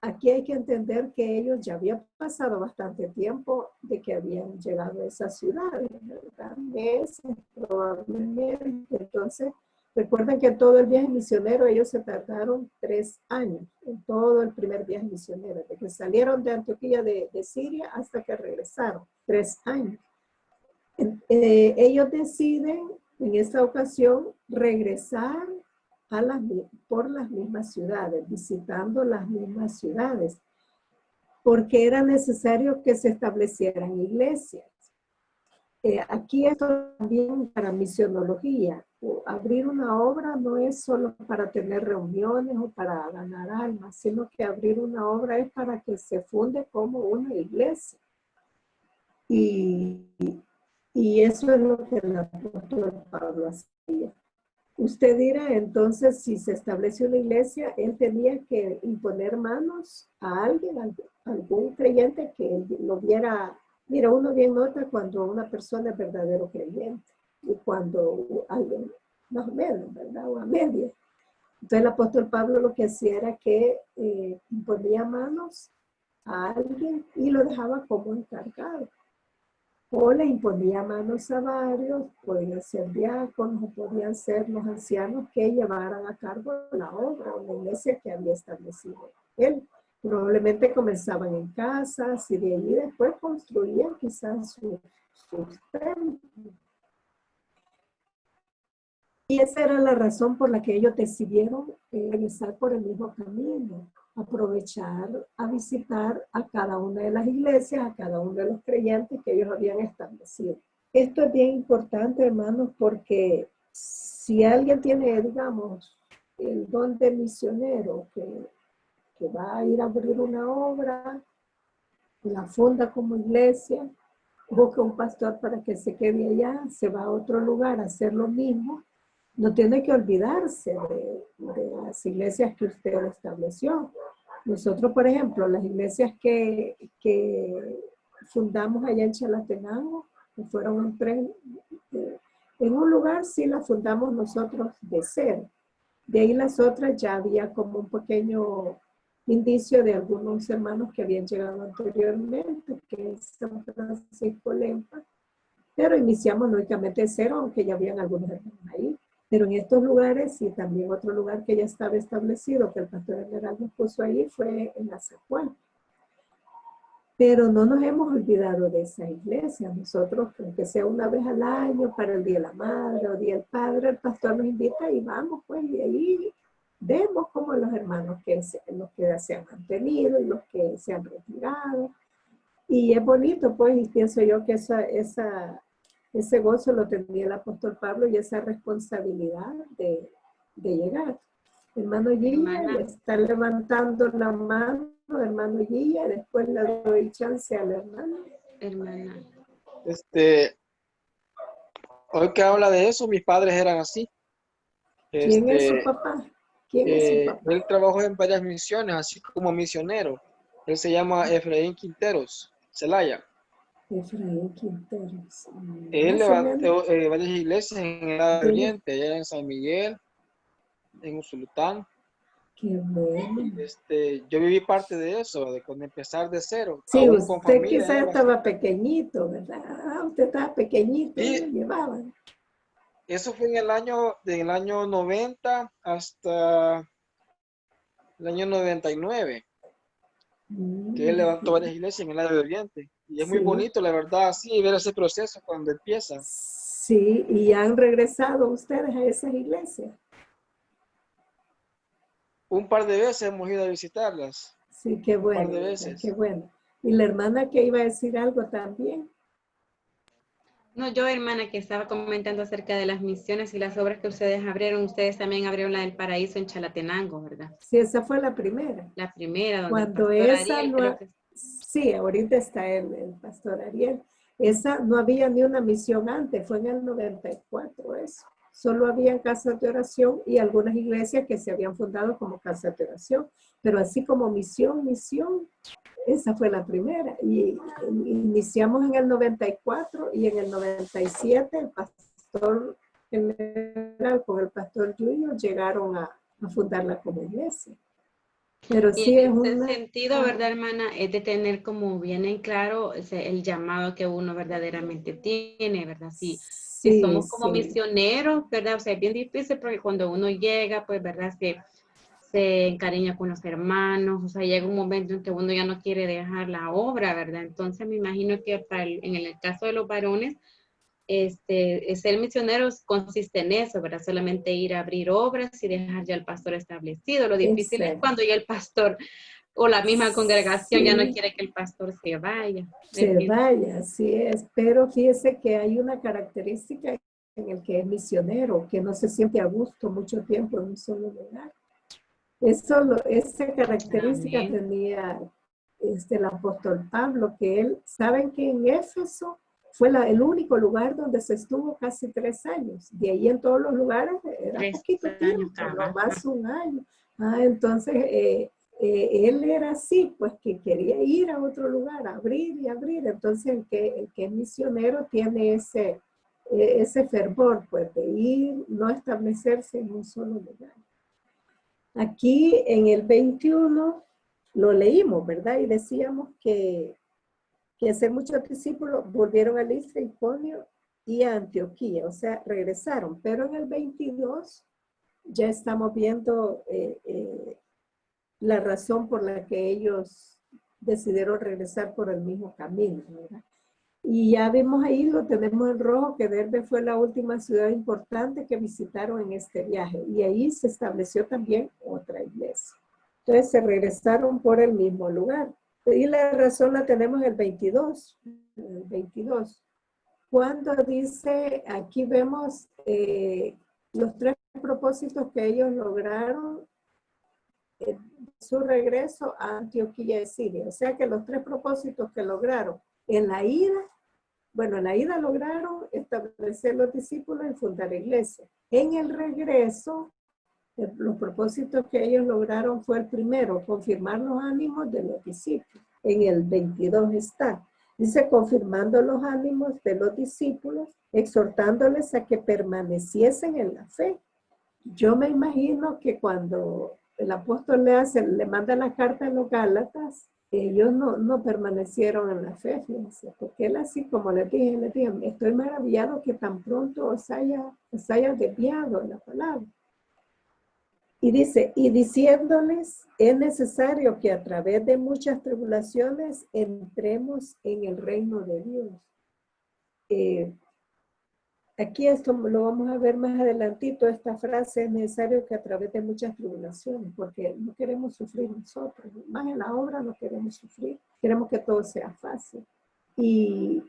Aquí hay que entender que ellos ya habían pasado bastante tiempo de que habían llegado a esa ciudad, ¿verdad? Meses probablemente. Entonces, recuerden que todo el viaje misionero ellos se tardaron 3 años, en todo el primer viaje misionero, desde que salieron de Antioquía de Siria hasta que regresaron, 3 años. Ellos deciden en esta ocasión regresar por las mismas ciudades, visitando las mismas ciudades, porque era necesario que se establecieran iglesias. Aquí esto también para misionología. Abrir una obra no es solo para tener reuniones o para ganar almas, sino que abrir una obra es para que se funde como una iglesia. Y eso es lo que el apóstol Pablo hacía. Usted dirá, entonces, si se establece una iglesia, él tenía que imponer manos a alguien, algún creyente que lo viera. Mira, uno bien nota cuando una persona es verdadero creyente y cuando alguien, más o menos, ¿verdad? O a media. Entonces el apóstol Pablo lo que hacía era que imponía manos a alguien y lo dejaba como encargado. O le imponía manos a varios, podían ser diáconos o podían ser los ancianos que llevaran a cargo la obra o la iglesia que había establecido él. Probablemente comenzaban en casas y de allí después construían quizás sus templos. Y esa era la razón por la que ellos decidieron regresar por el mismo camino, aprovechar a visitar a cada una de las iglesias, a cada uno de los creyentes que ellos habían establecido. Esto es bien importante, hermanos, porque si alguien tiene, digamos, el don de misionero, que va a ir a abrir una obra, la funda como iglesia, busca un pastor para que se quede allá, se va a otro lugar a hacer lo mismo, no tiene que olvidarse de las iglesias que usted estableció. Nosotros, por ejemplo, las iglesias que fundamos allá en Chalatenango, que fueron 3, en un lugar sí las fundamos nosotros de cero. De ahí las otras ya había como un pequeño indicio de algunos hermanos que habían llegado anteriormente, que es San Francisco Lempa, pero iniciamos lógicamente de cero, aunque ya habían algunos hermanos ahí. Pero en estos lugares y también otro lugar que ya estaba establecido, que el pastor general nos puso ahí, fue en Azacualpa. Pero no nos hemos olvidado de esa iglesia. Nosotros, aunque sea una vez al año, para el Día de la Madre o Día del Padre, el pastor nos invita y vamos, pues, y ahí vemos como los hermanos los que se han mantenido y los que se han retirado. Y es bonito, pues, y pienso yo que ese gozo lo tenía el apóstol Pablo y esa responsabilidad de llegar. Hermano Guilla, le está levantando la mano, hermano Guilla, después le doy chance a la hermana. Hermana. Hoy que habla de eso, mis padres eran así. ¿Quién es su papá? ¿Quién es su papá? Él trabajó en varias misiones, así como misionero. Él se llama Efraín Quinteros, Celaya. Efraín Quinteros. Él levantó varias iglesias en el lado oriente, allá en San Miguel, en Usulután. Qué bueno. Yo viví parte de eso, de cuando empezar de cero. Sí, usted quizás estaba pequeñito, ¿verdad? Usted estaba pequeñito, y lo llevaban. Eso fue en el año 90 hasta el año 99. Que él levantó varias iglesias en el área de Oriente. Y es muy bonito, la verdad, sí, ver ese proceso cuando empieza. Sí, y han regresado ustedes a esas iglesias. Un par de veces hemos ido a visitarlas. Sí, qué bueno. Un par de veces. Qué bueno. ¿Y la hermana que iba a decir algo también? No, yo, hermana, que estaba comentando acerca de las misiones y las obras que ustedes abrieron. Ustedes también abrieron la del Paraíso en Chalatenango, ¿verdad? Sí, esa fue la primera. La primera, donde cuando el pastor esa Ariel, no, creo que... Sí, ahorita está el pastor Ariel. Esa no había ni una misión antes, fue en el 94 eso. solo habían casas de oración y algunas iglesias que se habían fundado como casas de oración, pero así como misión, esa fue la primera. Y iniciamos en el 94 y en el 97 el pastor general con el pastor Junior llegaron a fundarla como iglesia. Pero sí en es ese una... sentido, ¿verdad, hermana? Es de tener como bien en claro el llamado que uno verdaderamente tiene, ¿verdad? Si Sí, somos como sí. misioneros, ¿verdad? O sea, es bien difícil porque cuando uno llega, pues, ¿verdad? Se encariña con los hermanos, o sea, llega un momento en que uno ya no quiere dejar la obra, ¿verdad? Entonces me imagino que en el caso de los varones, ser misioneros consiste en eso, ¿verdad? Solamente ir a abrir obras y dejar ya el pastor establecido. Lo difícil es Exacto. cuando ya el pastor o la misma congregación ya no Sí. quiere que el pastor se vaya. Se vaya, así es. Pero fíjese que hay una característica en el que es misionero, que no se siente a gusto mucho tiempo en un solo lugar. Esa característica Amén. tenía el apóstol Pablo, que él, saben que en Éfeso fue el único lugar donde se estuvo casi 3 años. De ahí en todos los lugares era 3 poquito años, tiempo, cabal. no más 1 año. Entonces, él era así, pues que quería ir a otro lugar, abrir y abrir. Entonces, el que es misionero tiene ese fervor, pues de ir, no establecerse en un solo lugar. Aquí en el 21 lo leímos, ¿verdad? Y decíamos que hacer muchos discípulos volvieron a Listra, Iconio y a Antioquía, o sea, regresaron. Pero en el 22 ya estamos viendo la razón por la que ellos decidieron regresar por el mismo camino, ¿verdad? Y ya vimos ahí, lo tenemos en rojo, que Derbe fue la última ciudad importante que visitaron en este viaje. Y ahí se estableció también otra iglesia. Entonces se regresaron por el mismo lugar. Y la razón la tenemos en el 22. El 22. Cuando dice, aquí vemos los 3 propósitos que ellos lograron su regreso a Antioquía y Siria. O sea que los 3 propósitos que lograron en la ida lograron establecer los discípulos y fundar iglesia. En el regreso, los propósitos que ellos lograron fue el primero, confirmar los ánimos de los discípulos. En el 22 está. Dice, confirmando los ánimos de los discípulos, exhortándoles a que permaneciesen en la fe. Yo me imagino que cuando el apóstol le manda la carta a los Gálatas, ellos no permanecieron en la fe, fíjense, porque él así como les dije, estoy maravillado que tan pronto os haya desviado la palabra. Y dice, y diciéndoles, es necesario que a través de muchas tribulaciones entremos en el reino de Dios. Aquí esto lo vamos a ver más adelantito, esta frase, es necesario que a través de muchas tribulaciones, porque no queremos sufrir nosotros, más en la obra no queremos sufrir, queremos que todo sea fácil. Y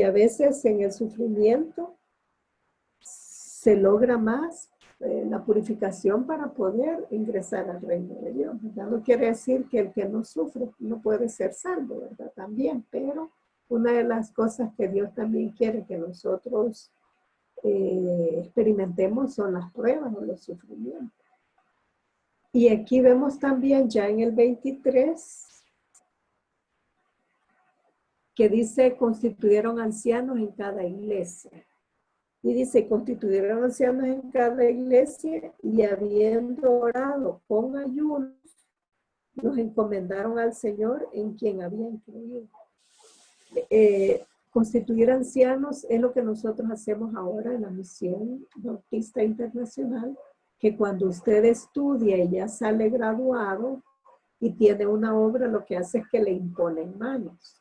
a veces en el sufrimiento se logra más la purificación para poder ingresar al reino de Dios, ¿verdad? No quiere decir que el que no sufre no puede ser salvo, ¿verdad? También, pero una de las cosas que Dios también quiere que nosotros experimentemos son las pruebas o los sufrimientos. Y aquí vemos también ya en el 23 que dice constituyeron ancianos en cada iglesia. Y dice constituyeron ancianos en cada iglesia y habiendo orado con ayunos, nos encomendaron al Señor en quien habían creído. Constituir ancianos es lo que nosotros hacemos ahora en la Misión Bautista Internacional, que cuando usted estudia y ya sale graduado y tiene una obra, lo que hace es que le imponen manos.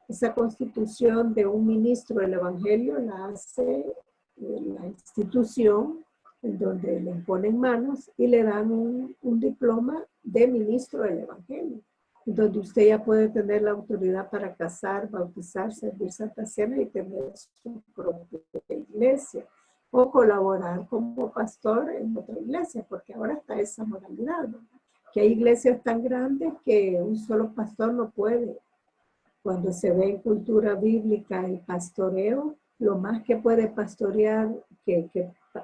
Esa constitución de un ministro del Evangelio la hace la institución en donde le imponen manos y le dan un diploma de ministro del Evangelio, donde usted ya puede tener la autoridad para casar, bautizar, servir Santa Cena y tener su propia iglesia o colaborar como pastor en otra iglesia, porque ahora está esa moralidad, ¿no? Que hay iglesias tan grandes que un solo pastor no puede. Cuando se ve en cultura bíblica el pastoreo, lo más que puede pastorear, que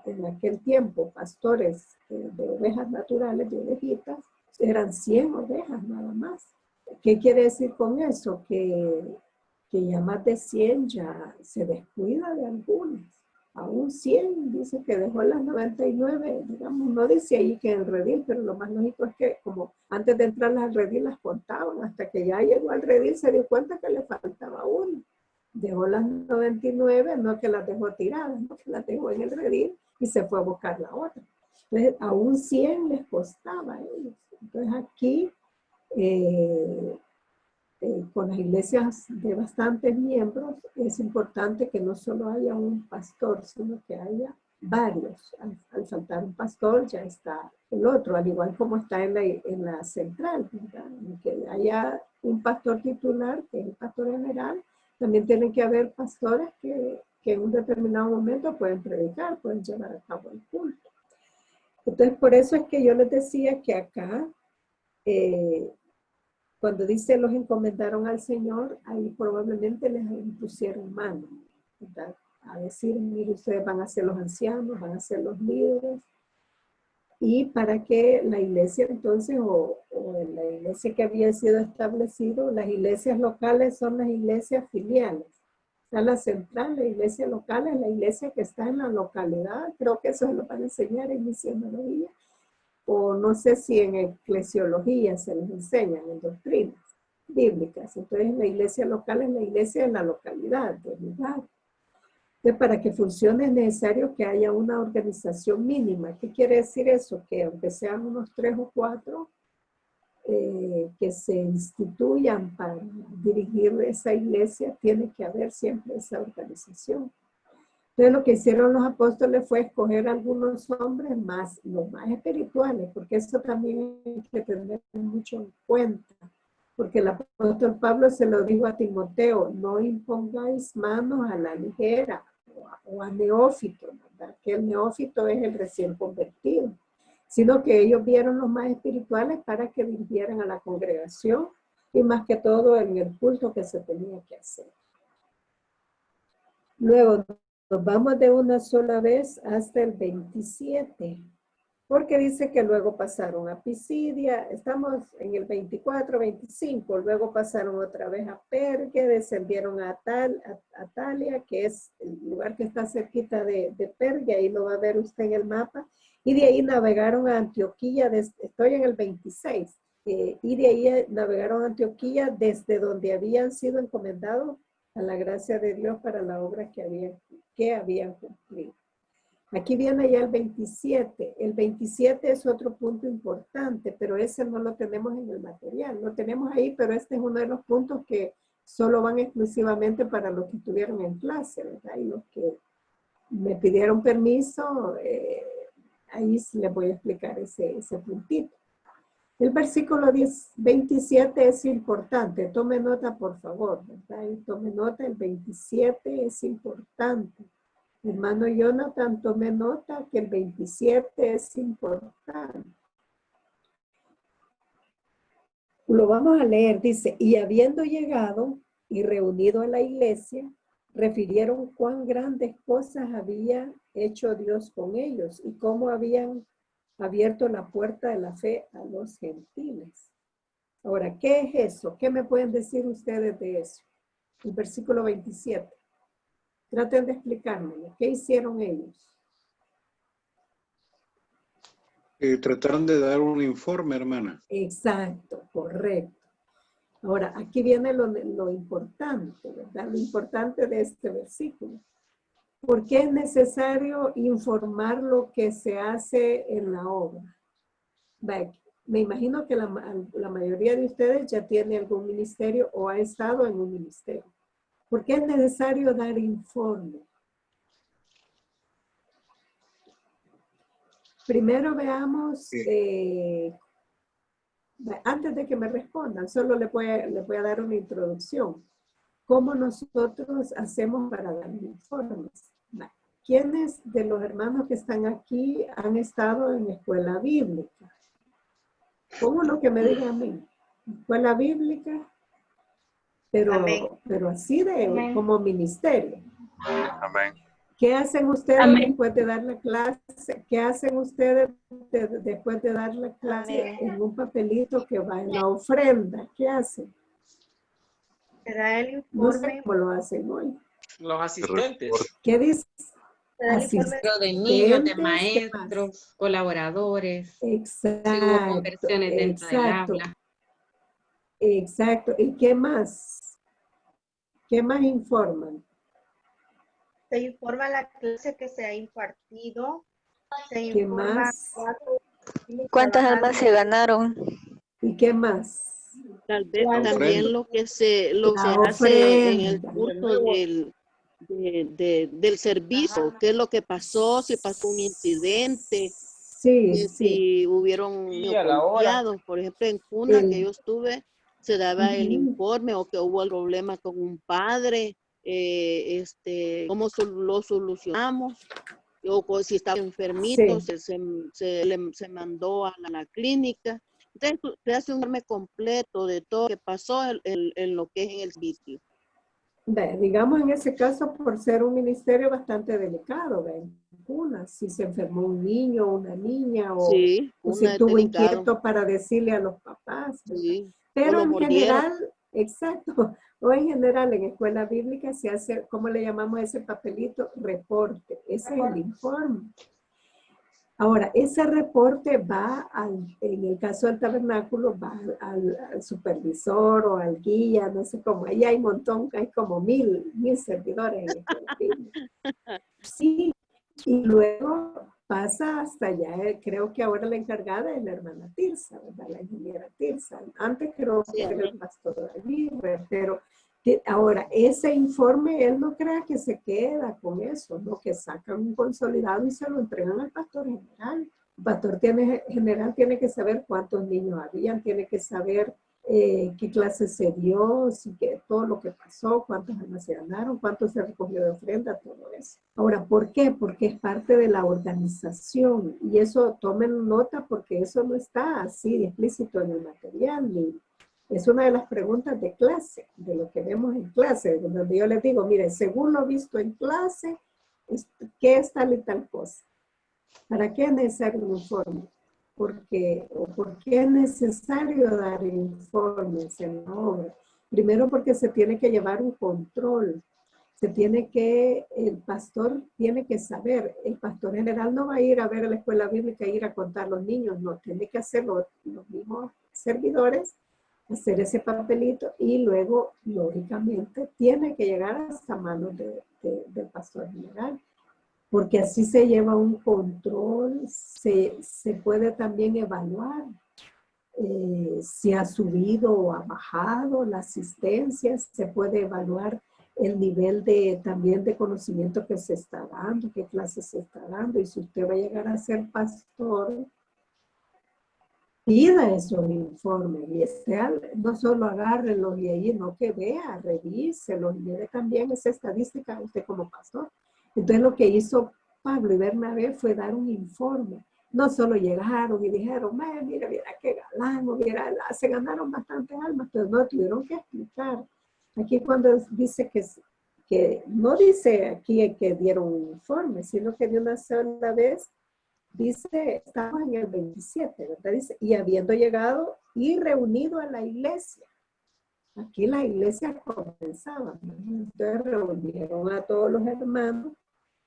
en aquel tiempo pastores de ovejas naturales, de ovejitas, eran 100 ovejas nada más. ¿Qué quiere decir con eso? Que ya más de 100 ya se descuida de algunas. Aún 100 dice que dejó las 99, digamos, no dice ahí que el redil, pero lo más lógico es que como antes de entrar al redil las contaban, hasta que ya llegó al redil se dio cuenta que le faltaba una. Dejó las 99, no que las dejó tiradas, no que las dejó en el redil y se fue a buscar la otra. Entonces, aún 100 les costaba a ellos. Entonces aquí, con las iglesias de bastantes miembros, es importante que no solo haya un pastor, sino que haya varios. Al faltar un pastor ya está el otro, al igual como está en la central, ¿verdad? Que haya un pastor titular, que es el pastor general, también tienen que haber pastores que en un determinado momento pueden predicar, pueden llevar a cabo el culto. Entonces, por eso es que yo les decía que acá, cuando dice los encomendaron al Señor, ahí probablemente les impusieron mano, ¿verdad? A decir, mire, ustedes van a ser los ancianos, van a ser los líderes, y para que la iglesia entonces, o en la iglesia que había sido establecido, las iglesias locales son las iglesias filiales. Está la central, la iglesia local es la iglesia que está en la localidad, creo que eso se lo van a enseñar en misionología, o no sé si en eclesiología se les enseñan, en doctrinas bíblicas. Entonces la iglesia local es la iglesia en la localidad, del lugar. Entonces, para que funcione es necesario que haya una organización mínima. ¿Qué quiere decir eso? Que aunque sean unos 3 o 4 que se instituyan para dirigir esa iglesia, tiene que haber siempre esa organización. Entonces lo que hicieron los apóstoles fue escoger algunos hombres más, los más espirituales, porque eso también hay que tener mucho en cuenta. Porque el apóstol Pablo se lo dijo a Timoteo, no impongáis manos a la ligera o a neófito, ¿verdad? Que el neófito es el recién convertido, sino que ellos vieron los más espirituales para que dirigieran a la congregación y más que todo en el culto que se tenía que hacer. Luego nos vamos de una sola vez hasta el 27. Porque dice que luego pasaron a Pisidia, estamos en el 24, 25, luego pasaron otra vez a Perge, descendieron a Atalia, que es el lugar que está cerquita de Perge, ahí lo va a ver usted en el mapa, y de ahí navegaron a Antioquía, estoy en el 26, y de ahí navegaron a Antioquía desde donde habían sido encomendados a la gracia de Dios para la obra que habían cumplido. Aquí viene ya el 27. El 27 es otro punto importante, pero ese no lo tenemos en el material. Lo tenemos ahí, pero este es uno de los puntos que solo van exclusivamente para los que estuvieron en clase, ¿verdad? Y los que me pidieron permiso, ahí les voy a explicar ese puntito. El versículo 27 es importante. Tome nota, por favor, ¿verdad? Y tome nota, el 27 es importante. Hermano Jonathan, tome nota que el 27 es importante. Lo vamos a leer, dice, y habiendo llegado y reunido a la iglesia, refirieron cuán grandes cosas había hecho Dios con ellos y cómo habían abierto la puerta de la fe a los gentiles. Ahora, ¿qué es eso? ¿Qué me pueden decir ustedes de eso? El versículo 27. Traten de explicármelo. ¿Qué hicieron ellos? Trataron de dar un informe, hermana. Exacto, correcto. Ahora, aquí viene lo importante, ¿verdad? Lo importante de este versículo. ¿Por qué es necesario informar lo que se hace en la obra? Me imagino que la mayoría de ustedes ya tiene algún ministerio o ha estado en un ministerio. ¿Por qué es necesario dar informe? Primero veamos, antes de que me respondan, solo les voy a dar una introducción. ¿Cómo nosotros hacemos para dar informes? ¿Quiénes de los hermanos que están aquí han estado en escuela bíblica? ¿Cómo lo que me digan a mí? Escuela bíblica, pero así como ministerio. Amén. ¿Qué hacen ustedes Amén. después de dar la clase? ¿Qué hacen ustedes después de dar la clase? Amén. En un papelito que va en la ofrenda. ¿Qué hacen? Se da el No sé informe. cómo lo hacen hoy. Los asistentes. ¿Qué dice? Se da el informe. Pero de niños, de Asistentes, ¿qué más? maestros, colaboradores, si hubo Exacto, conversiones dentro del exacto, aula. exacto. ¿Y qué más? ¿Qué más informan? Se informa la clase que se ha impartido. Se ¿Qué informa más? ¿Cuántas almas se ganaron? ¿Y qué más? Tal vez ¿Cuántas? también Ofrenda. lo que se La hace en el ofrenda. curso del servicio, qué es lo que pasó, si pasó un incidente, Sí, sí. si hubieron Sí, a la hora. golpeados, por ejemplo, en cuna que El- yo estuve, se daba el Ujú. informe o que hubo el problema con un padre, cómo lo solucionamos, o si estaba enfermito, Sí. se mandó a la clínica. Entonces, se hace un informe completo de todo lo que pasó en lo que es en el servicio. Digamos en ese caso, por ser un ministerio bastante delicado, si se enfermó un niño o una niña, Sí, o una si es estuvo delicado. inquieto para decirle a los papás, ¿verdad? Sí, o Pero lo en mordieron. general, exacto, o en general en escuela bíblica se hace, ¿cómo le llamamos a ese papelito? Reporte, ese es el informe. Ahora, ese reporte va en el caso del tabernáculo, va al supervisor o al guía, no sé cómo, ahí hay un montón, hay como mil servidores en la escuela bíblica. Sí, y luego pasa hasta allá, creo que ahora la encargada es la hermana Tirsa, ¿verdad? La ingeniera Tirsa. Antes creo que era el pastor Aguirre, pero ahora ese informe, él no crea que se queda con eso, ¿no? Que sacan un consolidado y se lo entregan al pastor general. El pastor general tiene que saber cuántos niños habían, tiene que saber qué clase se dio, todo lo que pasó, cuántos almas se ganaron, cuánto se recogió de ofrenda, todo eso. Ahora, ¿por qué? Porque es parte de la organización y eso tomen nota porque eso no está así explícito en el material. Es una de las preguntas de clase, de lo que vemos en clase, donde yo les digo, mire, según lo visto en clase, ¿qué es tal y tal cosa? ¿Para qué es necesario un informe? ¿Por qué es necesario dar informes en la obra? Primero porque se tiene que llevar un control. El pastor tiene que saber, el pastor general no va a ir a ver a la escuela bíblica e ir a contar a los niños, no, tiene que hacerlo los mismos servidores, hacer ese papelito y luego, lógicamente, tiene que llegar hasta manos del pastor general. Porque así se lleva un control, se puede también evaluar si ha subido o ha bajado la asistencia, se puede evaluar el nivel también de conocimiento que se está dando, qué clase se está dando, y si usted va a llegar a ser pastor, pida esos informes, y no solo agárrenlos y ahí, no que vea, revíselos, y mire también esa estadística usted como pastor. Entonces lo que hizo Pablo y Bernabé fue dar un informe. No solo llegaron y dijeron, mira qué galán, se ganaron bastantes almas, pero no tuvieron que explicar. Aquí cuando dice que no dice aquí que dieron un informe, sino que de una sola vez dice, estamos en el 27, ¿verdad? Dice, y habiendo llegado y reunido a la iglesia. Aquí la iglesia comenzaba, ¿no? Entonces reunieron a todos los hermanos,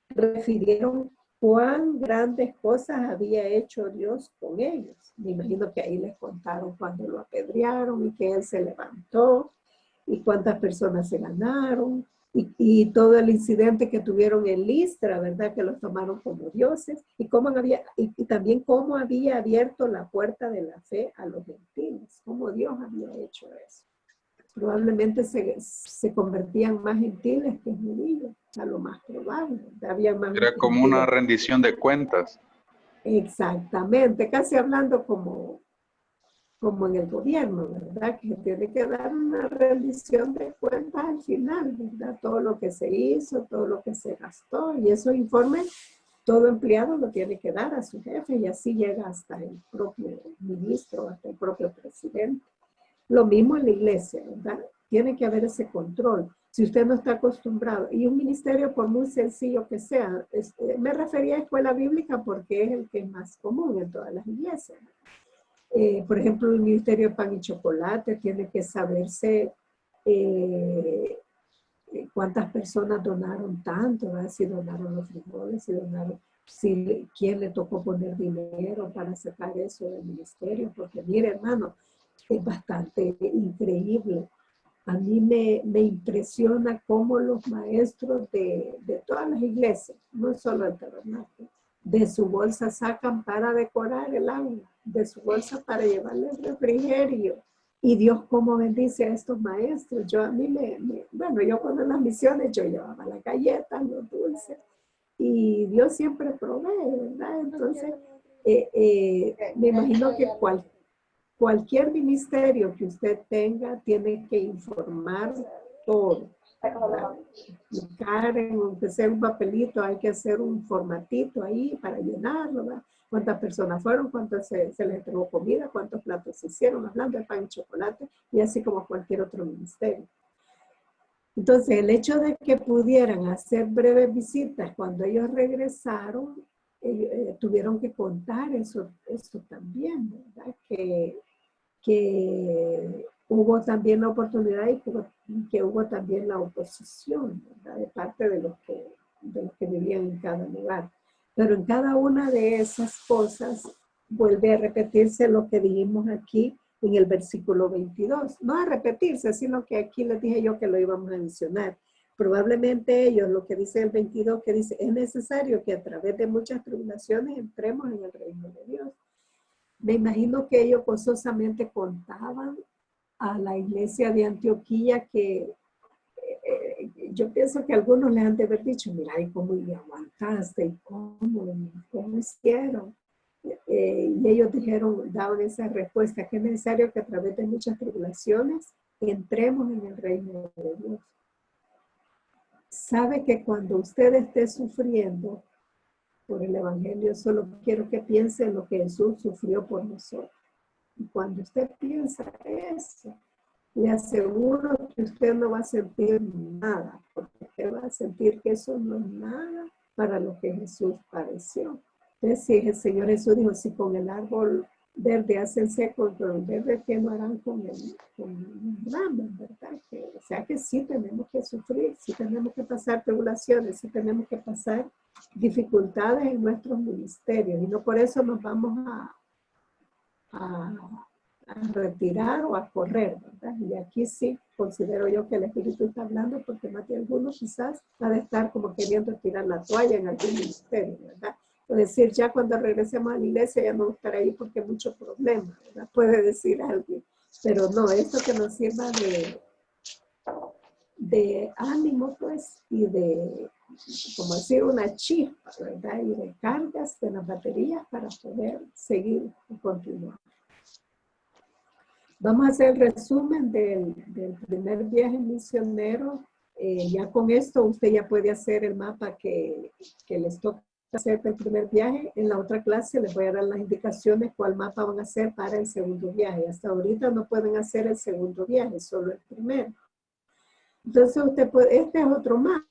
refirieron cuán grandes cosas había hecho Dios con ellos. Me imagino que ahí les contaron cuando lo apedrearon y que él se levantó y cuántas personas se ganaron y todo el incidente que tuvieron en Listra, ¿verdad? Que los tomaron como dioses y también cómo había abierto la puerta de la fe a los gentiles, cómo Dios había hecho eso. Probablemente se convertían más gentiles que judíos, a lo más probable. Había más Era como una rendición de cuentas. Exactamente, casi hablando como en el gobierno, ¿verdad? Que tiene que dar una rendición de cuentas al final, ¿verdad? Todo lo que se hizo, todo lo que se gastó, y esos informes, todo empleado lo tiene que dar a su jefe, y así llega hasta el propio ministro, hasta el propio presidente. Lo mismo en la iglesia, ¿verdad? Tiene que haber ese control. si usted no está acostumbrado. Y un ministerio, por muy sencillo que sea, me refería a escuela bíblica porque es el que es más común en todas las iglesias. Por ejemplo, el ministerio de pan y chocolate tiene que saberse cuántas personas donaron tanto, ¿verdad? Si donaron los frijoles, si donaron, quién le tocó poner dinero para sacar eso del ministerio, porque mire, hermano, es bastante increíble. A mí me impresiona cómo los maestros de todas las iglesias, no solo el tabernáculo, de su bolsa sacan para decorar el aula, de su bolsa para llevarle el refrigerio. Y Dios cómo bendice a estos maestros. Yo a mí bueno, yo cuando en las misiones yo llevaba las galletas, los dulces, y Dios siempre provee, ¿verdad? Entonces, me imagino que cualquier ministerio que usted tenga tiene que informar todo. Aunque sea un papelito, hay que hacer un formatito ahí para llenarlo, ¿verdad? Cuántas personas fueron, cuántos se les entregó comida, cuántos platos se hicieron, hablando de pan y chocolate, y así como cualquier otro ministerio. Entonces, el hecho de que pudieran hacer breves visitas cuando ellos regresaron, tuvieron que contar eso también, ¿verdad? Que hubo también la oportunidad y que hubo también la oposición, ¿verdad? De parte de los que vivían en cada lugar. Pero en cada una de esas cosas vuelve a repetirse lo que dijimos aquí en el versículo 22. No a repetirse, sino que aquí les dije yo que lo íbamos a mencionar. Probablemente ellos, lo que dice el 22, que dice, es necesario que a través de muchas tribulaciones entremos en el reino de Dios. Me imagino que ellos gozosamente contaban a la iglesia de Antioquía que yo pienso que algunos le han de haber dicho, mira, ¿y cómo aguantaste? ¿Y cómo hicieron? Y ellos daban esa respuesta, que es necesario que a través de muchas tribulaciones entremos en el reino de Dios. Sabe que cuando usted esté sufriendo por el evangelio, solo quiero que piense en lo que Jesús sufrió por nosotros. Y cuando usted piensa eso, le aseguro que usted no va a sentir nada, porque usted va a sentir que eso no es nada para lo que Jesús padeció. Entonces, si el Señor Jesús dijo, si con el árbol verde hacen seco, con el verde, ¿qué no harán con el ramo? ¿Verdad? O sea que sí tenemos que sufrir, sí tenemos que pasar tribulaciones, sí tenemos que pasar dificultades en nuestros ministerios, y no por eso nos vamos a retirar o a correr, ¿verdad? Y aquí sí considero yo que el Espíritu está hablando, porque más de algunos quizás va a estar como queriendo tirar la toalla en algún ministerio, ¿verdad? Es decir, ya cuando regresemos a la iglesia ya no estaré ahí porque hay muchos problemas, ¿verdad? Puede decir alguien, pero no, esto que nos sirva de ánimo, pues, y de, como decir, una chispa, ¿verdad? Y de cargas de las baterías para poder seguir y continuar. Vamos a hacer el resumen del primer viaje misionero. Ya con esto usted ya puede hacer el mapa que les toca hacer del primer viaje. En la otra clase les voy a dar las indicaciones cuál mapa van a hacer para el segundo viaje. Hasta ahorita no pueden hacer el segundo viaje, solo el primero. Entonces usted puede, este es otro mapa,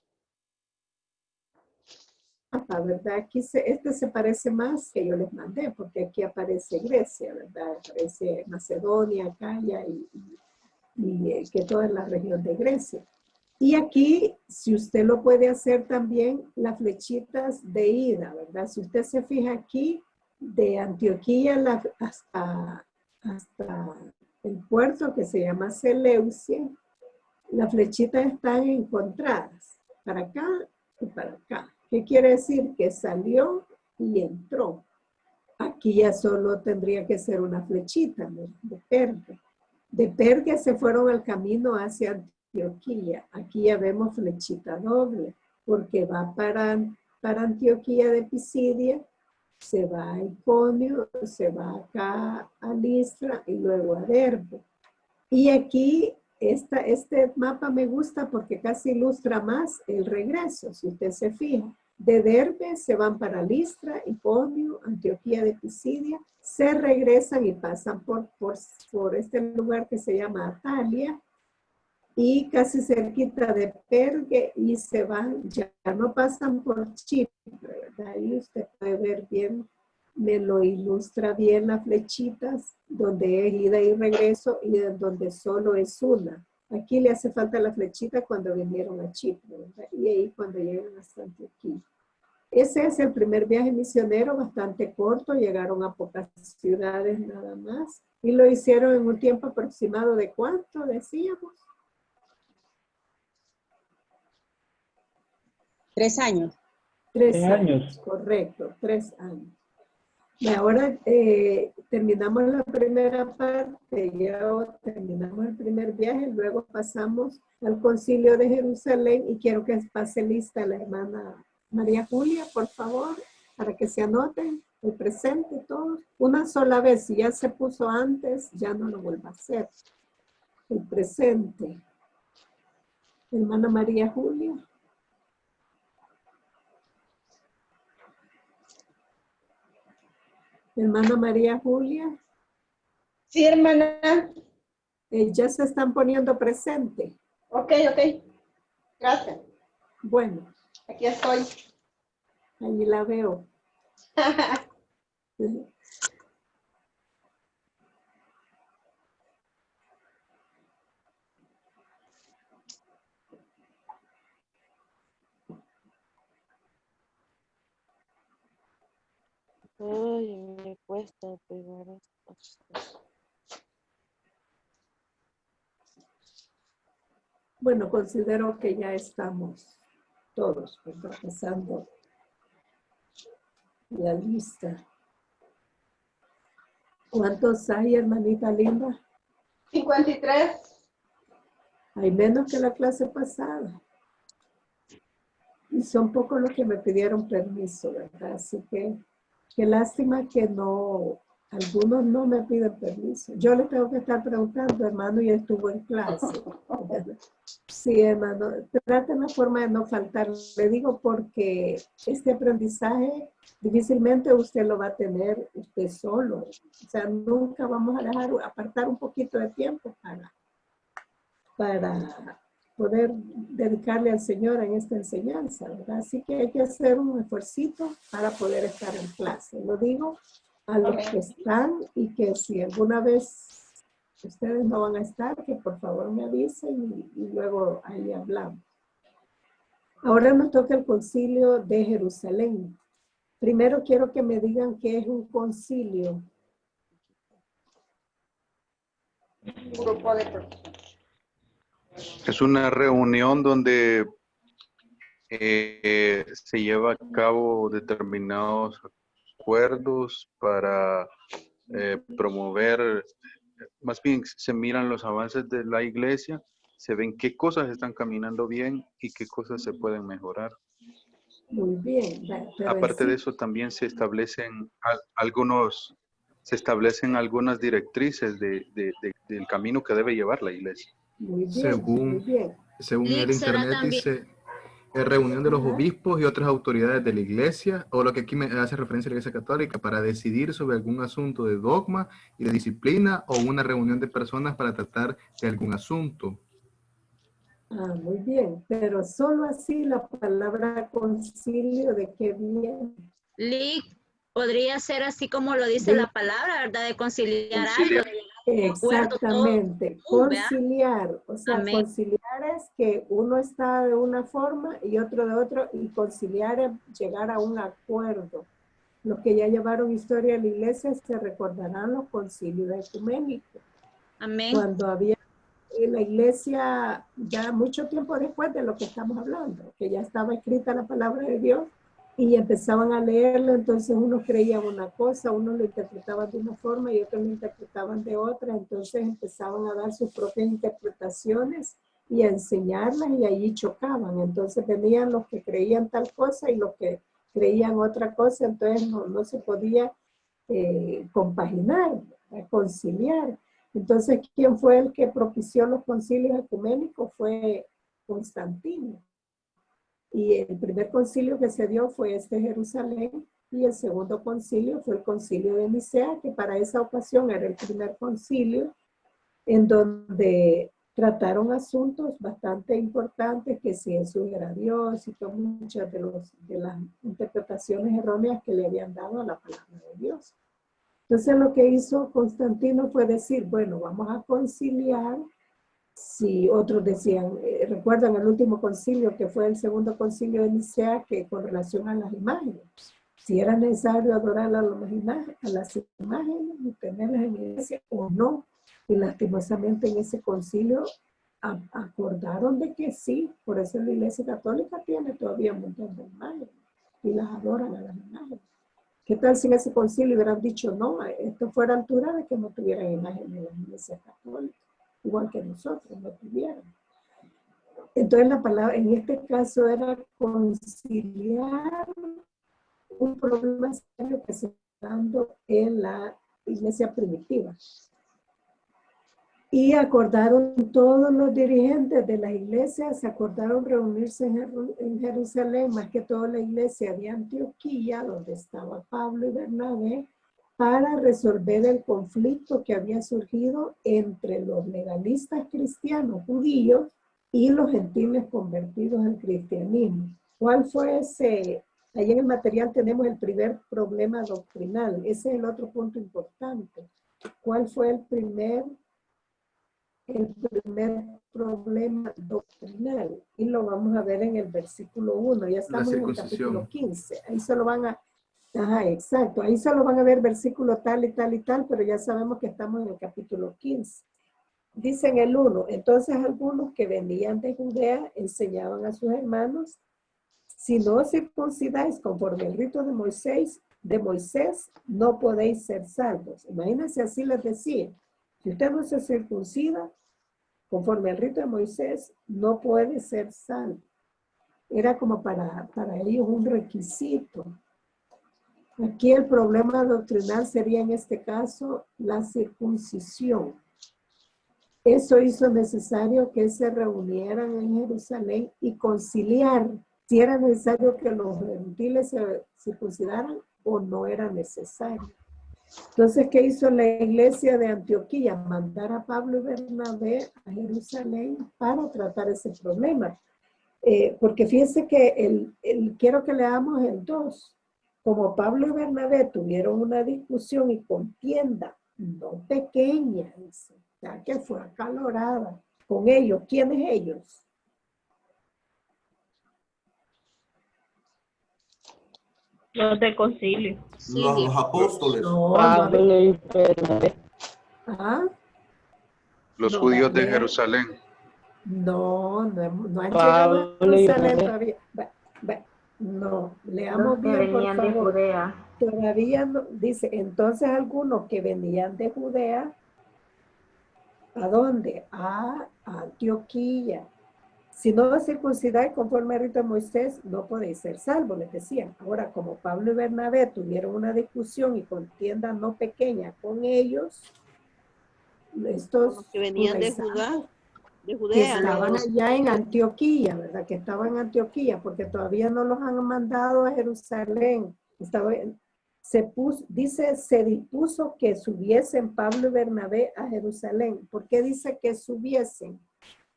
¿verdad? Aquí este se parece más que yo les mandé, porque aquí aparece Grecia, ¿verdad? Aparece Macedonia, Acaya y que toda la región de Grecia. Y aquí, si usted lo puede hacer también, las flechitas de ida, ¿verdad? Si usted se fija aquí, de Antioquía hasta el puerto que se llama Seleucia, las flechitas están encontradas, para acá y para acá. ¿Qué quiere decir? Que salió y entró. Aquí ya solo tendría que ser una flechita de Perge. De Perge se fueron al camino hacia Antioquía. Aquí ya vemos flechita doble, porque va para Antioquía de Pisidia, se va a Iconio, se va acá a Listra y luego a Derbe. Y aquí este mapa me gusta porque casi ilustra más el regreso, si usted se fija. De Derbe se van para Listra, Iconio, Antioquía de Pisidia, se regresan y pasan por este lugar que se llama Atalia, y casi cerquita de Pergue y se van, ya no pasan por Chipre, ¿verdad? Ahí usted puede ver bien, me lo ilustra bien las flechitas, donde es ida y regreso y en donde solo es una. Aquí le hace falta la flechita cuando vinieron a Chipre, ¿verdad? Y ahí cuando llegan hasta Antioquía. Ese es el primer viaje misionero, bastante corto, llegaron a pocas ciudades nada más y lo hicieron en un tiempo aproximado de ¿cuánto decíamos? 3 años. 3 años, correcto, 3 años. Y ahora terminamos la primera parte, ya terminamos el primer viaje, luego pasamos al Concilio de Jerusalén y quiero que pase lista la hermana María Julia, por favor, para que se anoten el presente todos. Una sola vez, si ya se puso antes, ya no lo vuelva a hacer. El presente. Hermana María Julia. Hermana María Julia. Sí, hermana. Ya se están poniendo presente. Ok, ok. Gracias. Bueno. Aquí estoy. Ahí la veo. Ay, me cuesta pegar esto. Bueno, considero que ya estamos todos, ¿verdad? Pasando la lista. ¿Cuántos hay, hermanita linda? 53. Hay menos que la clase pasada. Y son pocos los que me pidieron permiso, ¿verdad? Así que qué lástima que no, algunos no me piden permiso. Yo le tengo que estar preguntando, hermano, ya estuvo en clase. Sí, hermano, trate una forma de no faltar. Le digo porque este aprendizaje difícilmente usted lo va a tener usted solo. O sea, nunca vamos a dejar apartar un poquito de tiempo para poder dedicarle al Señor en esta enseñanza, ¿verdad? Así que hay que hacer un esfuercito para poder estar en clase. Lo digo a los que están y que si alguna vez ustedes no van a estar, que por favor me avisen y luego ahí hablamos. Ahora nos toca el concilio de Jerusalén. Primero quiero que me digan qué es un concilio. Un grupo de personas. Es una reunión donde se lleva a cabo determinados acuerdos para promover, más bien se miran los avances de la iglesia, se ven qué cosas están caminando bien y qué cosas se pueden mejorar. Muy bien. Aparte de eso, también se establecen algunas directrices del camino que debe llevar la iglesia. Muy bien, muy bien. Según el internet dice reunión de los obispos y otras autoridades de la iglesia, o lo que aquí me hace referencia a la iglesia católica, para decidir sobre algún asunto de dogma y de disciplina, o una reunión de personas para tratar de algún asunto. Ah, muy bien, pero solo así la palabra concilio, ¿de qué viene? Podría ser así como lo dice la palabra, ¿verdad? De conciliar algo. Exactamente, conciliar, o sea, amén. Conciliar es que uno está de una forma y otro de otro, y conciliar es llegar a un acuerdo. Los que ya llevaron historia de la iglesia se recordarán los concilios ecuménicos. Amén. Cuando había en la iglesia, ya mucho tiempo después de lo que estamos hablando, que ya estaba escrita la palabra de Dios, y empezaban a leerlo, entonces unos creían una cosa, unos lo interpretaban de una forma y otros lo interpretaban de otra, entonces empezaban a dar sus propias interpretaciones y a enseñarlas y allí chocaban. Entonces venían los que creían tal cosa y los que creían otra cosa, entonces no se podía compaginar, conciliar. Entonces, ¿quién fue el que propició los concilios ecuménicos? Fue Constantino. Y el primer concilio que se dio fue este Jerusalén, y el segundo concilio fue el concilio de Nicea, que para esa ocasión era el primer concilio en donde trataron asuntos bastante importantes, que si Jesús era Dios y con muchas de las interpretaciones erróneas que le habían dado a la palabra de Dios. Entonces lo que hizo Constantino fue decir, bueno, vamos a conciliar. Si otros decían, recuerdan el último concilio que fue el segundo concilio de Nicea, que con relación a las imágenes, si era necesario adorar a las imágenes y tenerlas en la iglesia o no. Y lastimosamente en ese concilio acordaron de que sí, por eso la Iglesia Católica tiene todavía un montón de imágenes y las adoran a las imágenes. ¿Qué tal si en ese concilio hubieran dicho no, esto fuera altura de que no tuvieran imágenes en las iglesias católicas, igual que nosotros no tuvieran? Entonces la palabra en este caso era conciliar un problema serio que se está dando en la iglesia primitiva. Y acordaron todos los dirigentes de las iglesias, se acordaron reunirse en Jerusalén, más que toda la iglesia de Antioquía, donde estaba Pablo y Bernabé, para resolver el conflicto que había surgido entre los legalistas cristianos judíos y los gentiles convertidos al cristianismo. ¿Cuál fue ese? Ahí en el material tenemos el primer problema doctrinal. Ese es el otro punto importante. ¿Cuál fue el primer problema doctrinal? Y lo vamos a ver en el versículo 1. Ya estamos en el capítulo 15. Ahí solo van a... Ajá, exacto. Ahí solo van a ver versículo tal y tal y tal, pero ya sabemos que estamos en el capítulo 15. Dice en el 1, entonces algunos que venían de Judea enseñaban a sus hermanos, si no os circuncidáis conforme el rito de Moisés, no podéis ser salvos. Imagínense, así les decía, si usted no se circuncida conforme al rito de Moisés, no puede ser salvo. Era como para ellos un requisito. Aquí el problema doctrinal sería en este caso la circuncisión. Eso hizo necesario que se reunieran en Jerusalén y conciliar si era necesario que los gentiles se circuncidaran o no era necesario. Entonces, ¿qué hizo la iglesia de Antioquía? Mandar a Pablo y Bernabé a Jerusalén para tratar ese problema. Porque fíjense que quiero que leamos el 2. Como Pablo y Bernabé tuvieron una discusión y contienda, no pequeña, dice, ya que fue acalorada con ellos. ¿Quiénes ellos? Los del concilio. Los apóstoles. No, Pablo y Bernabé. ¿Ah? Los No, judíos de vean. Jerusalén. No han llegado a Jerusalén todavía. No, leamos Los que bien, por venían de favor. Judea. Todavía no, dice, entonces algunos que venían de Judea, ¿a dónde? A Antioquía. Si no os circuncidáis conforme al rito de Moisés, no podéis ser salvos, les decían. Ahora, como Pablo y Bernabé tuvieron una discusión y contienda no pequeña con ellos, estos Que venían de judaizantes, de que Judea. estaban allá en Antioquía, ¿verdad? Que estaban en Antioquía, porque todavía no los han mandado a Jerusalén. Se dispuso que subiesen Pablo y Bernabé a Jerusalén. ¿Por qué dice que subiesen?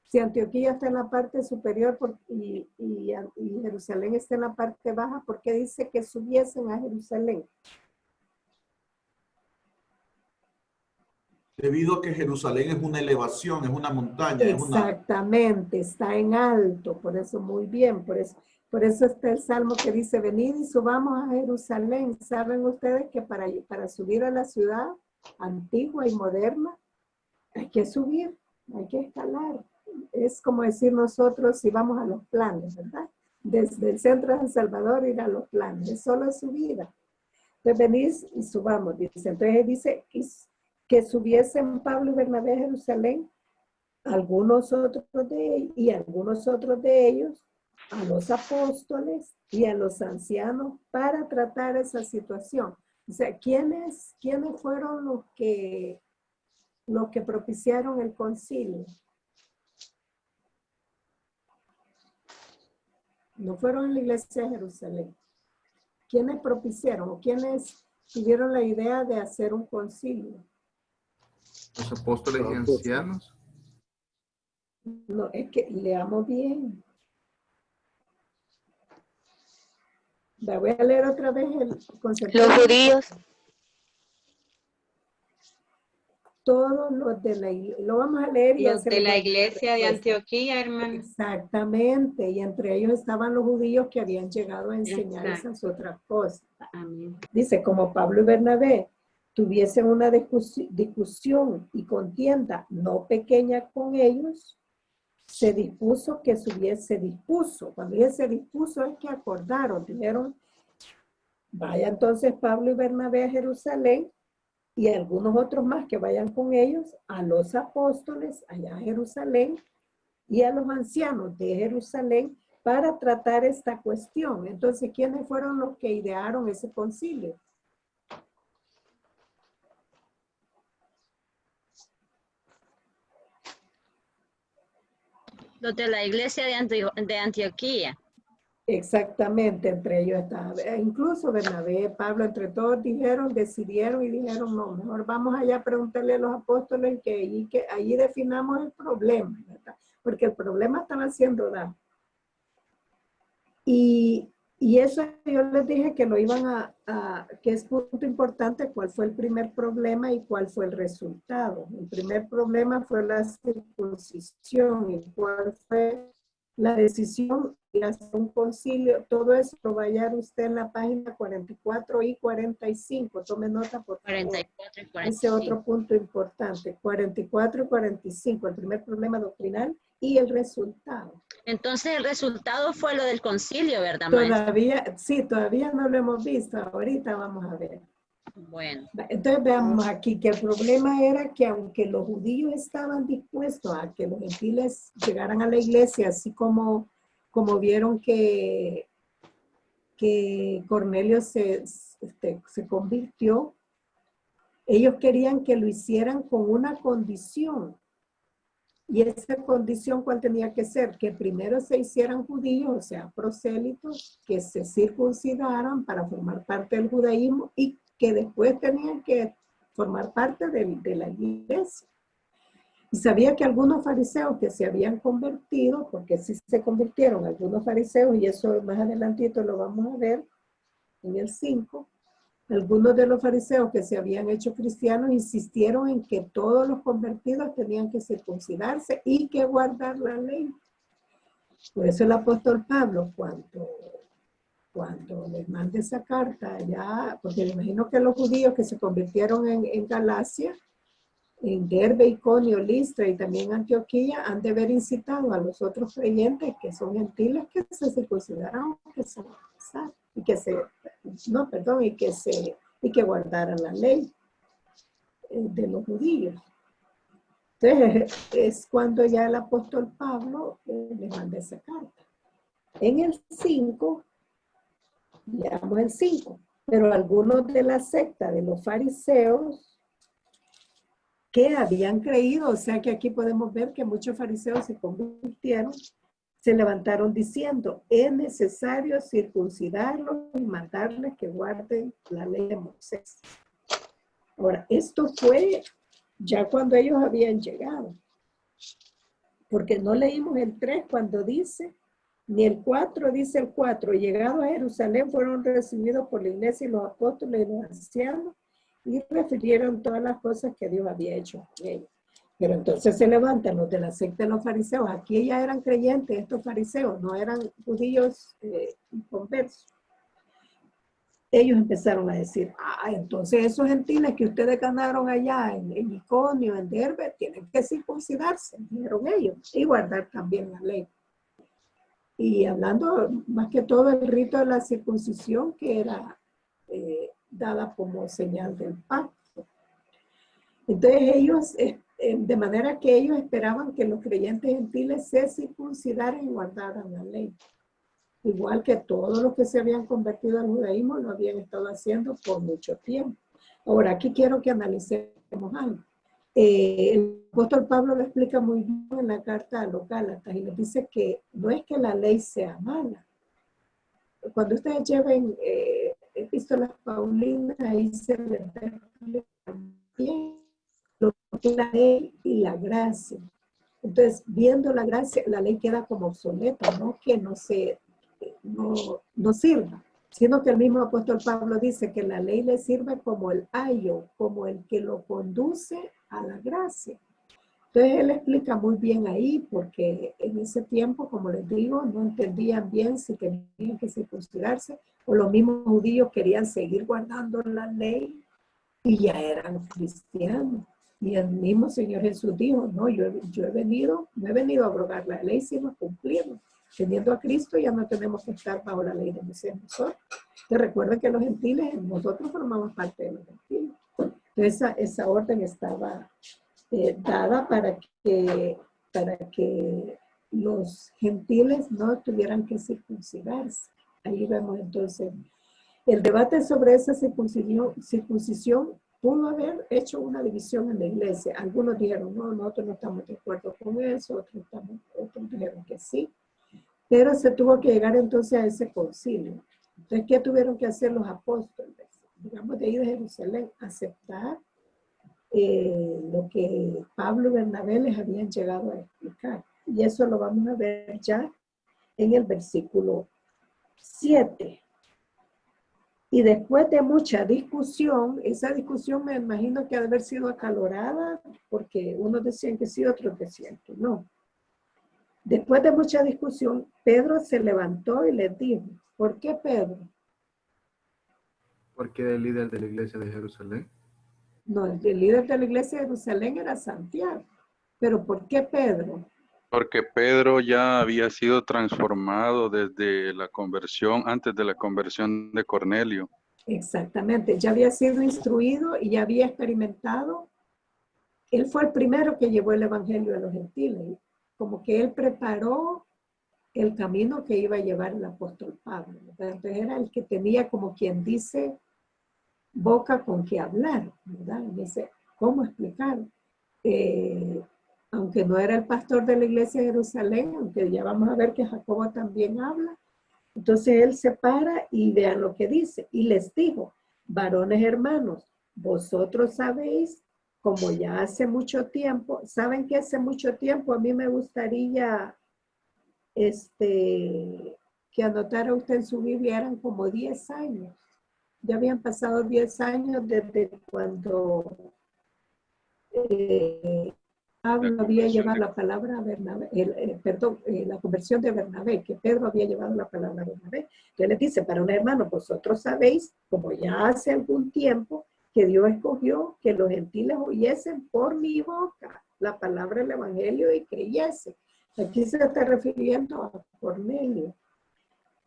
Si Antioquía está en la parte superior y Jerusalén está en la parte baja, ¿por qué dice que subiesen a Jerusalén? Debido a que Jerusalén es una elevación, es una montaña. Exactamente, está en alto, por eso muy bien, por eso está el salmo que dice, venid y subamos a Jerusalén. ¿Saben ustedes que para subir a la ciudad antigua y moderna hay que subir, hay que escalar? Es como decir nosotros si vamos a los planes, ¿verdad? Desde el centro de San Salvador ir a los planes, es solo subida. Entonces venís y subamos, dice. Entonces dice que subiesen Pablo y Bernabé a Jerusalén, algunos otros de ellos, a los apóstoles y a los ancianos para tratar esa situación. O sea, ¿quiénes fueron los que propiciaron el concilio? No fueron en la iglesia de Jerusalén. ¿Quiénes propiciaron o quiénes tuvieron la idea de hacer un concilio? Los apóstoles y ancianos. No, es que leamos bien. La voy a leer otra vez el concepto. Los judíos. Todos los de la iglesia, lo vamos a leer y Los de la hacemos iglesia de respuesta. Antioquía, hermano. Exactamente, y entre ellos estaban los judíos que habían llegado a enseñar Exacto. esas otras cosas. Amén. Dice, como Pablo y Bernabé tuviesen una discusión y contienda no pequeña con ellos, se dispuso, cuando dice se dispuso es que acordaron, dijeron, vaya entonces Pablo y Bernabé a Jerusalén y algunos otros más que vayan con ellos, a los apóstoles allá a Jerusalén y a los ancianos de Jerusalén para tratar esta cuestión. Entonces, ¿quiénes fueron los que idearon ese concilio? Los de la iglesia de Antioquía. Exactamente, entre ellos estaba, incluso Bernabé, Pablo, entre todos decidieron y dijeron, no, mejor vamos allá a preguntarle a los apóstoles que allí definamos el problema, ¿verdad? Porque el problema estaba siendo dado. Y eso yo les dije que lo iban que es punto importante, cuál fue el primer problema y cuál fue el resultado. El primer problema fue la circuncisión y cuál fue la decisión de hacer un concilio. Todo eso lo va a hallar usted en la página 44 y 45. Tome nota, por favor. 44 y 45. Ese otro punto importante. 44 y 45. El primer problema doctrinal y el resultado. Entonces el resultado fue lo del concilio, ¿verdad, maestra? Todavía no lo hemos visto. Ahorita vamos a ver. Bueno. Entonces veamos aquí que el problema era que aunque los judíos estaban dispuestos a que los gentiles llegaran a la iglesia, así como vieron que Cornelio se convirtió, ellos querían que lo hicieran con una condición. Y esa condición, ¿cuál tenía que ser? Que primero se hicieran judíos, o sea, prosélitos, que se circuncidaran para formar parte del judaísmo y que después tenían que formar parte de la iglesia. Y sabía que algunos fariseos que se habían convertido, porque sí se convirtieron algunos fariseos, y eso más adelantito lo vamos a ver en el 5, algunos de los fariseos que se habían hecho cristianos insistieron en que todos los convertidos tenían que circuncidarse y que guardar la ley. Por eso el apóstol Pablo, cuando les manda esa carta allá, porque me imagino que los judíos que se convirtieron en Galacia, en Derbe, Iconio, Listra y también Antioquía, han de haber incitado a los otros creyentes que son gentiles que se circuncidaran, que se bautizaran y que guardaran la ley de los judíos. Entonces es cuando ya el apóstol Pablo le manda esa carta. En el 5, leamos el 5, pero algunos de la secta de los fariseos que habían creído, o sea que aquí podemos ver que muchos fariseos se convirtieron, se levantaron diciendo, es necesario circuncidarlos y mandarles que guarden la ley de Moisés. Ahora, esto fue ya cuando ellos habían llegado, porque no leímos el 3 cuando dice, ni el 4 dice el 4, llegados a Jerusalén fueron recibidos por la iglesia y los apóstoles y los ancianos y refirieron todas las cosas que Dios había hecho con ellos. Pero entonces se levantan los de la secta de los fariseos. Aquí ya eran creyentes estos fariseos, no eran judíos conversos. Ellos empezaron a decir, entonces esos gentiles que ustedes ganaron allá en Iconio, en Derbe, tienen que circuncidarse, dijeron ellos, y guardar también la ley. Y hablando más que todo del rito de la circuncisión que era dada como señal del pacto. Entonces ellos, de manera que ellos esperaban que los creyentes gentiles se circuncidaran y guardaran la ley. Igual que todos los que se habían convertido al judaísmo lo habían estado haciendo por mucho tiempo. Ahora, aquí quiero que analicemos algo. El apóstol Pablo lo explica muy bien en la carta a los Gálatas y nos dice que no es que la ley sea mala. Cuando ustedes lleven epístolas paulinas, ahí se les da bien lo que es la ley y la gracia. Entonces, viendo la gracia, la ley queda como obsoleta, no que no sirva, sino que el mismo apóstol Pablo dice que la ley le sirve como el ayo, como el que lo conduce a la gracia. Entonces, él explica muy bien ahí, porque en ese tiempo, como les digo, no entendían bien si tenían que circuncidarse, o los mismos judíos querían seguir guardando la ley y ya eran cristianos. Y el mismo Señor Jesús dijo, no, no he venido a abrogar la ley, sino cumplirla. Teniendo a Cristo ya no tenemos que estar bajo la ley de Moisés nosotros. Te recuerden que los gentiles, nosotros formamos parte de los gentiles. Entonces esa orden estaba dada para que los gentiles no tuvieran que circuncidarse. Ahí vemos entonces el debate sobre esa circuncisión pudo haber hecho una división en la iglesia. Algunos dijeron, no, nosotros no estamos de acuerdo con eso, otros dijeron que sí. Pero se tuvo que llegar entonces a ese concilio. Entonces, ¿qué tuvieron que hacer los apóstoles? Digamos, de ahí de Jerusalén, aceptar lo que Pablo y Bernabé les habían llegado a explicar. Y eso lo vamos a ver ya en el versículo 7. Y después de mucha discusión, esa discusión me imagino que ha de haber sido acalorada, porque unos decían que sí, otros decían que no. Después de mucha discusión, Pedro se levantó y les dijo, ¿por qué Pedro? Porque era el líder de la iglesia de Jerusalén. No, el líder de la iglesia de Jerusalén era Santiago. Pero ¿por qué Pedro? Porque Pedro ya había sido transformado desde la conversión, antes de la conversión de Cornelio. Exactamente, ya había sido instruido y ya había experimentado. Él fue el primero que llevó el evangelio a los gentiles. Como que él preparó el camino que iba a llevar el apóstol Pablo. Entonces era el que tenía, como quien dice, boca con que hablar, ¿verdad? Dice, ¿cómo explicar? Aunque no era el pastor de la iglesia de Jerusalén, aunque ya vamos a ver que Jacobo también habla, entonces él se para y vean lo que dice. Y les dijo, varones hermanos, vosotros sabéis, como ya hace mucho tiempo, ¿saben que hace mucho tiempo? A mí me gustaría que anotara usted en su Biblia, eran como 10 años. Ya habían pasado 10 años desde cuando Pablo había llevado la palabra a Bernabé, la conversión de Bernabé, que Pedro había llevado la palabra a Bernabé. Entonces les dice, para un hermano, vosotros sabéis, como ya hace algún tiempo, que Dios escogió que los gentiles oyesen por mi boca la palabra del evangelio y creyesen. Aquí se está refiriendo a Cornelio.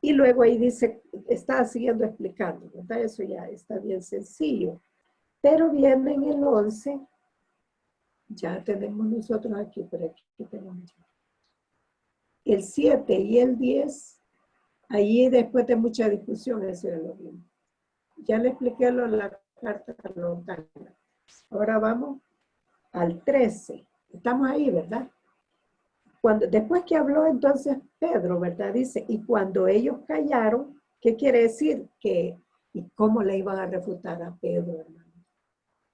Y luego ahí dice, está siguiendo explicando, ¿verdad? Eso ya está bien sencillo. Pero viene en el 11, ya tenemos nosotros aquí, pero aquí tenemos el 7 y el 10, ahí después de mucha discusión, eso es lo mismo. Ya le expliqué la carta a los Gálatas. Ahora vamos al 13. Estamos ahí, ¿verdad? Después que habló entonces Pedro, ¿verdad? Dice, y cuando ellos callaron, ¿qué quiere decir? ¿Y cómo le iban a refutar a Pedro, hermano?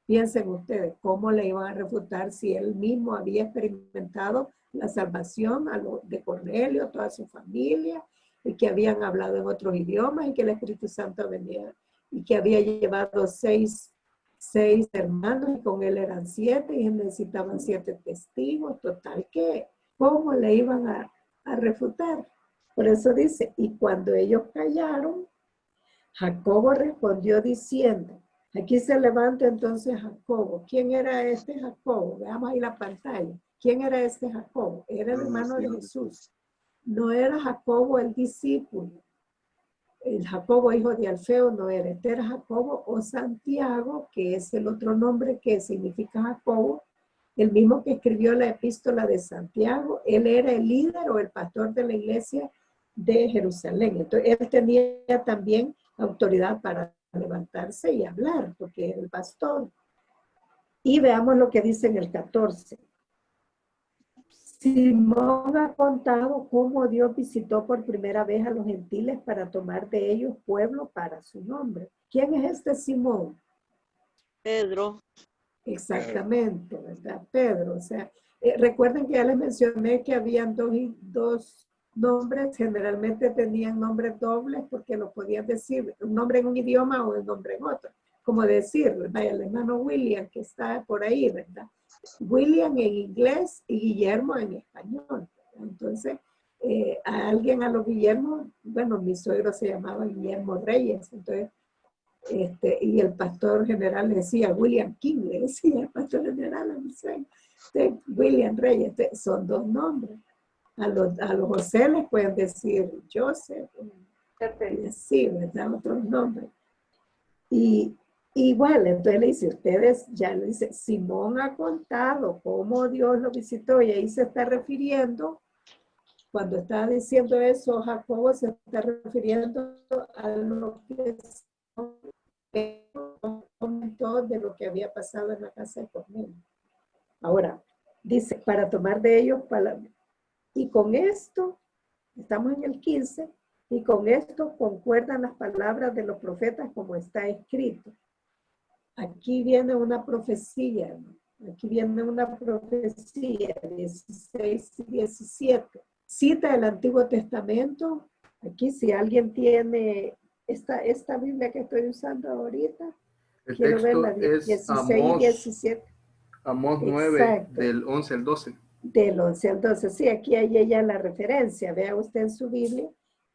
Piensen ustedes, ¿cómo le iban a refutar si él mismo había experimentado la salvación de Cornelio, toda su familia, y que habían hablado en otros idiomas, y que el Espíritu Santo venía, y que había llevado seis hermanos, y con él eran 7, y necesitaban 7 testigos, total que... ¿Cómo le iban a refutar? Por eso dice, y cuando ellos callaron, Jacobo respondió diciendo, aquí se levanta entonces Jacobo. ¿Quién era este Jacobo? Veamos ahí la pantalla. ¿Quién era este Jacobo? Era el hermano de Jesús. No era Jacobo el discípulo. El Jacobo, hijo de Alfeo, no era. Este era Jacobo o Santiago, que es el otro nombre que significa Jacobo, el mismo que escribió la epístola de Santiago. Él era el líder o el pastor de la iglesia de Jerusalén. Entonces, él tenía también autoridad para levantarse y hablar, porque era el pastor. Y veamos lo que dice en el 14. Simón ha contado cómo Dios visitó por primera vez a los gentiles para tomar de ellos pueblo para su nombre. ¿Quién es este Simón? Pedro. Exactamente, ¿verdad? Pedro, o sea, Recuerden que ya les mencioné que habían dos nombres, generalmente tenían nombres dobles porque lo podían decir, un nombre en un idioma o un nombre en otro. Como decir, vaya, el hermano William que está por ahí, ¿verdad? William en inglés y Guillermo en español. Entonces, a alguien, a los Guillermo, bueno, mi suegro se llamaba Guillermo Reyes, entonces, y el pastor general le decía William King, le decía el pastor general a mi suegro. Entonces, William Reyes, son dos nombres. A los José les pueden decir Joseph, y así, ¿verdad? Otros nombres. Y igual, entonces le dice, ustedes, ya le dice, Simón ha contado cómo Dios lo visitó, y ahí se está refiriendo, cuando está diciendo eso, Jacobo se está refiriendo a lo que comentó de lo que había pasado en la casa de Cornelio. Ahora, dice, para tomar de ellos palabras. Y con esto, estamos en el 15, y con esto concuerdan las palabras de los profetas como está escrito. Aquí viene una profecía, ¿no? Aquí viene una profecía, 16 y 17. Cita el Antiguo Testamento. Aquí si alguien tiene esta Biblia que estoy usando ahorita, El quiero texto ver la es 16 y 17. Amós 9, Exacto. del 11 al 12. Del 11 al 12. Sí, aquí hay ella la referencia. Vea usted en su Biblia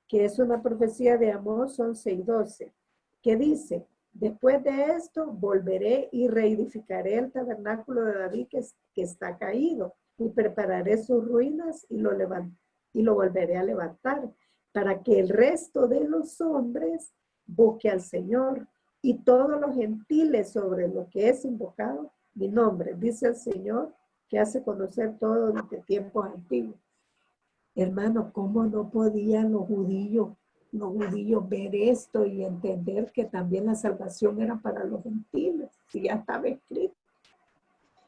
que es una profecía de Amós 11 y 12, que dice, después de esto volveré y reedificaré el tabernáculo de David que está caído, y prepararé sus ruinas y lo volveré a levantar, para que el resto de los hombres busque al Señor, y todos los gentiles sobre lo que es invocado mi nombre, dice el Señor, que hace conocer todo desde tiempos antiguos. Hermano, ¿cómo no podían los judíos ver esto y entender que también la salvación era para los gentiles? Si ya estaba escrito.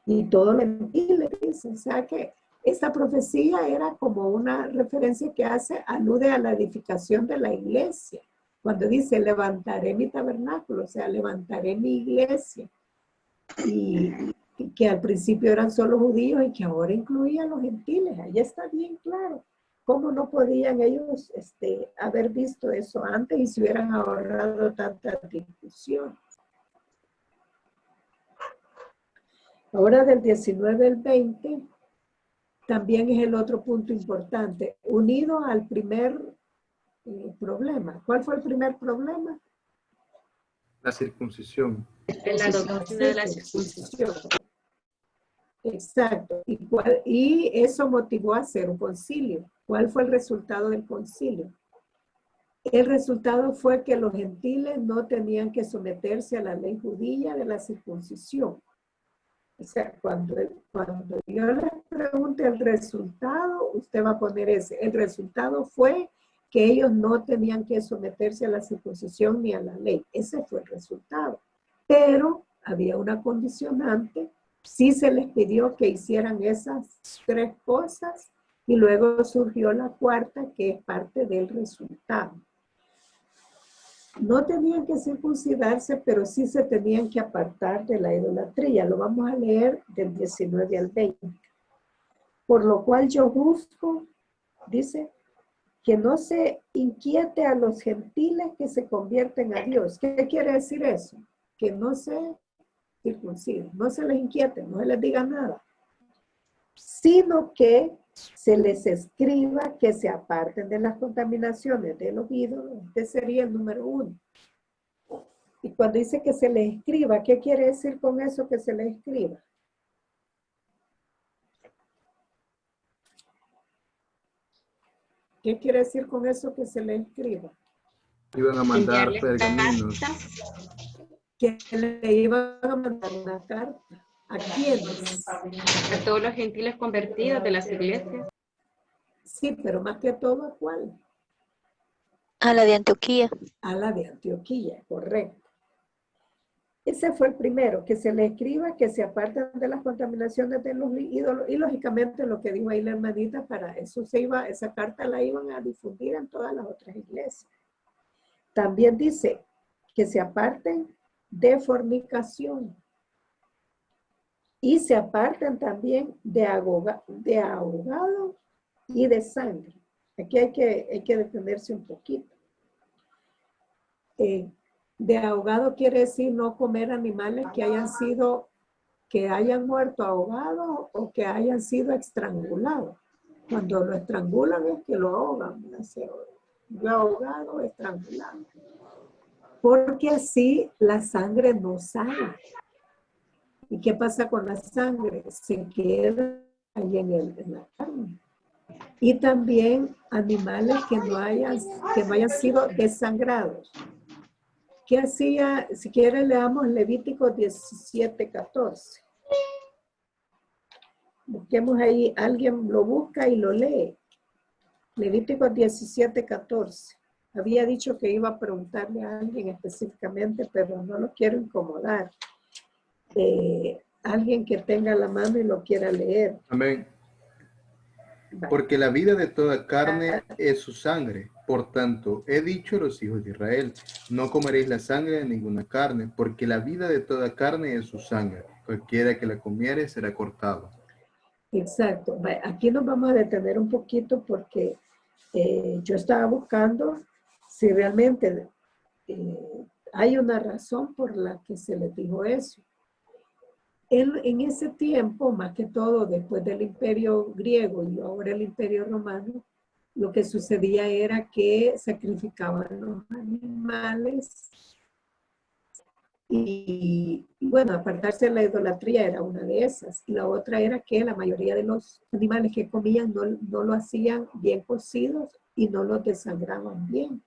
Y todos los gentiles dicen, o sea que esta profecía era como una referencia que alude a la edificación de la iglesia. Cuando dice, levantaré mi tabernáculo, o sea, levantaré mi iglesia. Y que al principio eran solo judíos y que ahora incluía a los gentiles. Ahí está bien claro. ¿Cómo no podían ellos haber visto eso antes y se hubieran ahorrado tanta discusión? Ahora del 19 al 20 también es el otro punto importante, unido al primer problema. ¿Cuál fue el primer problema? La circuncisión. La doctrina de la circuncisión. Exacto. Y eso motivó a hacer un concilio. ¿Cuál fue el resultado del concilio? El resultado fue que los gentiles no tenían que someterse a la ley judía de la circuncisión. O sea, cuando yo les pregunte el resultado, usted va a poner ese. El resultado fue que ellos no tenían que someterse a la circuncisión ni a la ley. Ese fue el resultado. Pero había una condicionante. Sí se les pidió que hicieran esas tres cosas y luego surgió la cuarta, que es parte del resultado. No tenían que circuncidarse, pero sí se tenían que apartar de la idolatría. Lo vamos a leer del 19 al 20. Por lo cual yo busco, dice, que no se inquiete a los gentiles que se convierten a Dios. ¿Qué quiere decir eso? Que no se circunciden, no se les inquiete, no se les diga nada, sino que se les escriba que se aparten de las contaminaciones de los ídolos. Este sería el número 1. Y cuando dice que se les escriba, ¿qué quiere decir con eso que se les escriba? ¿Qué quiere decir con eso que se les escriba? Iban a mandar pergaminos. Que le iban a mandar una carta. ¿A quiénes? A todos los gentiles convertidos de las iglesias. Sí, pero más que todo, ¿a cuál? A la de Antioquía. A la de Antioquía, correcto. Ese fue el primero, que se le escriba que se aparten de las contaminaciones de los ídolos. Y lógicamente lo que dijo ahí la hermanita, para eso esa carta la iban a difundir en todas las otras iglesias. También dice que se aparten de fornicación. y se apartan también de ahogado y de sangre. Aquí hay que detenerse un poquito. De ahogado quiere decir no comer animales que hayan muerto ahogados o que hayan sido estrangulados. Cuando lo estrangulan es que lo ahogan, yo ahogado, estrangulado. Porque así la sangre no sale. ¿Y qué pasa con la sangre? Se queda ahí en la carne. Y también animales que no hayan sido desangrados. ¿Qué hacía? Si quiere leamos Levítico 17:14. Busquemos ahí, alguien lo busca y lo lee. Levítico 17:14. Había dicho que iba a preguntarle a alguien específicamente, pero no lo quiero incomodar. Alguien que tenga la mano y lo quiera leer. Amén. Porque la vida de toda carne es su sangre. Por tanto, he dicho a los hijos de Israel, no comeréis la sangre de ninguna carne, porque la vida de toda carne es su sangre. Cualquiera que la comiere será cortado. Exacto. Aquí nos vamos a detener un poquito porque yo estaba buscando si realmente hay una razón por la que se les dijo eso. En ese tiempo, más que todo después del imperio griego y ahora el imperio romano, lo que sucedía era que sacrificaban los animales y bueno, apartarse de la idolatría era una de esas. Y la otra era que la mayoría de los animales que comían no lo hacían bien cocidos y no los desangraban bien.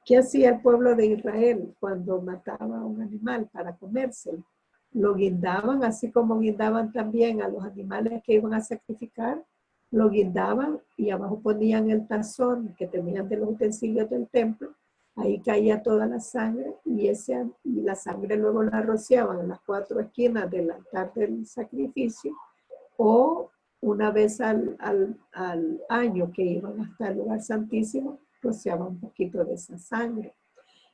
¿Qué hacía el pueblo de Israel cuando mataba a un animal para comérselo? Lo guindaban, así como guindaban también a los animales que iban a sacrificar, lo guindaban y abajo ponían el tazón que tenían de los utensilios del templo. Ahí caía toda la sangre y la sangre luego la rociaban en las 4 esquinas del altar del sacrificio o una vez al año que iban hasta el lugar santísimo, rociaban un poquito de esa sangre.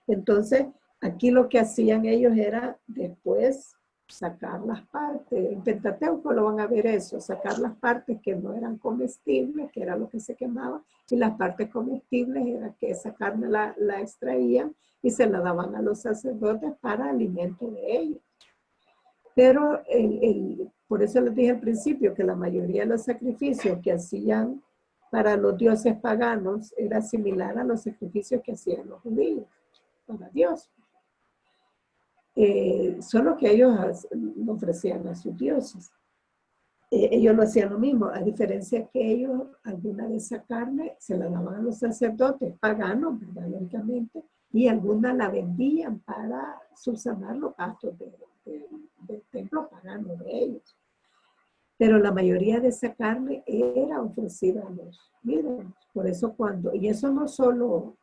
Entonces, aquí lo que hacían ellos era después sacar las partes. En Pentateuco lo van a ver eso, sacar las partes que no eran comestibles, que era lo que se quemaba, y las partes comestibles era que esa carne la extraían y se la daban a los sacerdotes para alimento de ellos. Pero por eso les dije al principio que la mayoría de los sacrificios que hacían para los dioses paganos era similar a los sacrificios que hacían los judíos para Dios. Solo que ellos lo ofrecían a sus dioses. Ellos lo hacían lo mismo, a diferencia que ellos, alguna de esa carne se la daban a los sacerdotes paganos, ¿verdad? Lógicamente, y alguna la vendían para subsanar los gastos del templo pagano de ellos. Pero la mayoría de esa carne era ofrecida a los ídolos. Por eso y eso no solo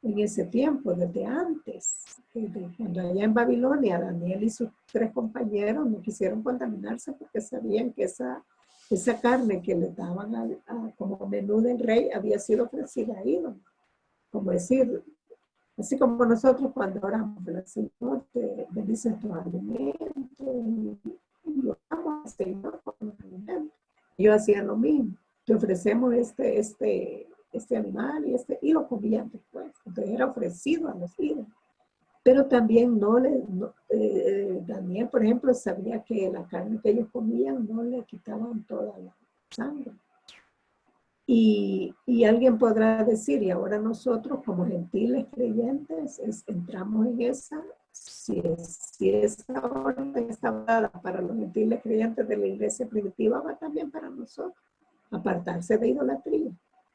en ese tiempo, desde antes, cuando allá en Babilonia, Daniel y sus 3 compañeros no quisieron contaminarse porque sabían que esa carne que le daban como menú del rey había sido ofrecida a ídolos. Como decir, así como nosotros cuando oramos, el Señor te bendice estos alimentos y lo damos al Señor con los alimentos. Ellos hacían lo mismo, te ofrecemos este animal y lo comían después. Entonces era ofrecido a los ídolos. Pero también Daniel, por ejemplo, sabía que la carne que ellos comían no le quitaban toda la sangre. Y alguien podrá decir, y ahora nosotros como gentiles creyentes entramos en esa, si esa orden está dada para los gentiles creyentes de la iglesia primitiva, va también para nosotros. Apartarse de idolatría,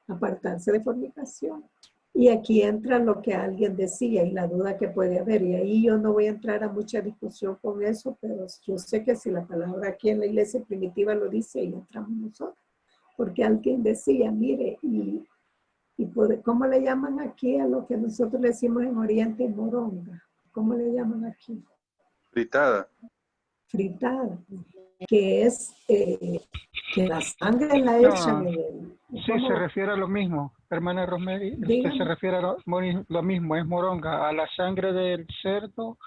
apartarse de fornicación. Y aquí entra lo que alguien decía y la duda que puede haber. Y ahí yo no voy a entrar a mucha discusión con eso, pero yo sé que si la palabra aquí en la iglesia primitiva lo dice, ahí entramos nosotros. Porque alguien decía, mire, ¿cómo le llaman aquí a lo que nosotros le decimos en Oriente moronga? ¿Cómo le llaman aquí? Fritada. Fritada. Que es que la sangre la echan en el... Sí, se refiere a lo mismo, hermana Rosemary, se refiere a lo mismo, es moronga, a la sangre del cerdo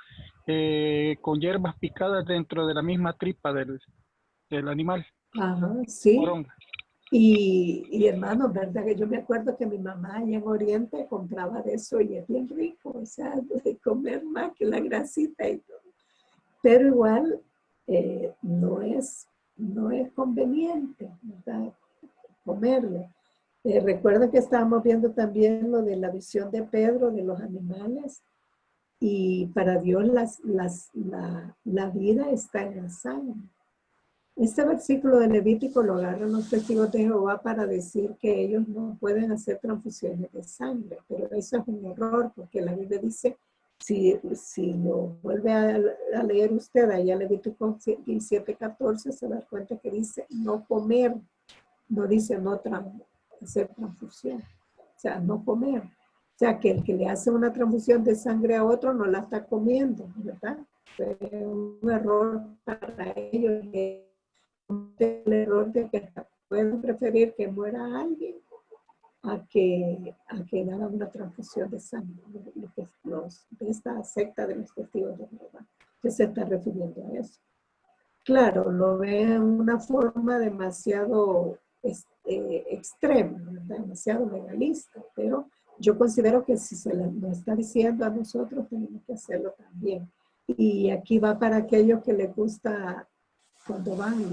con hierbas picadas dentro de la misma tripa del animal. Ajá, sí. Moronga. Y hermano, verdad que yo me acuerdo que mi mamá allá en Oriente compraba de eso y es bien rico, o sea, de comer más que la grasita y todo. Pero igual no es conveniente, ¿verdad? Comerlo. Recuerda que estábamos viendo también lo de la visión de Pedro de los animales y para Dios la vida está en la sangre. Este versículo de Levítico lo agarran los testigos de Jehová para decir que ellos no pueden hacer transfusiones de sangre, pero eso es un error porque la Biblia dice, si lo vuelve a leer usted allá Levítico 17:14, se da cuenta que dice no comer, no dice no hacer transfusión, o sea, no comer. O sea, que el que le hace una transfusión de sangre a otro no la está comiendo, ¿verdad? Es un error para ellos. El error de que pueden preferir que muera alguien a que hagan una transfusión de sangre, de esta secta de los testigos de Jehová, que se está refiriendo a eso. Claro, lo ven en una forma demasiado extrema, ¿verdad? Demasiado legalista, pero yo considero que si se nos está diciendo a nosotros, tenemos que hacerlo también. Y aquí va para aquellos que les gusta cuando van,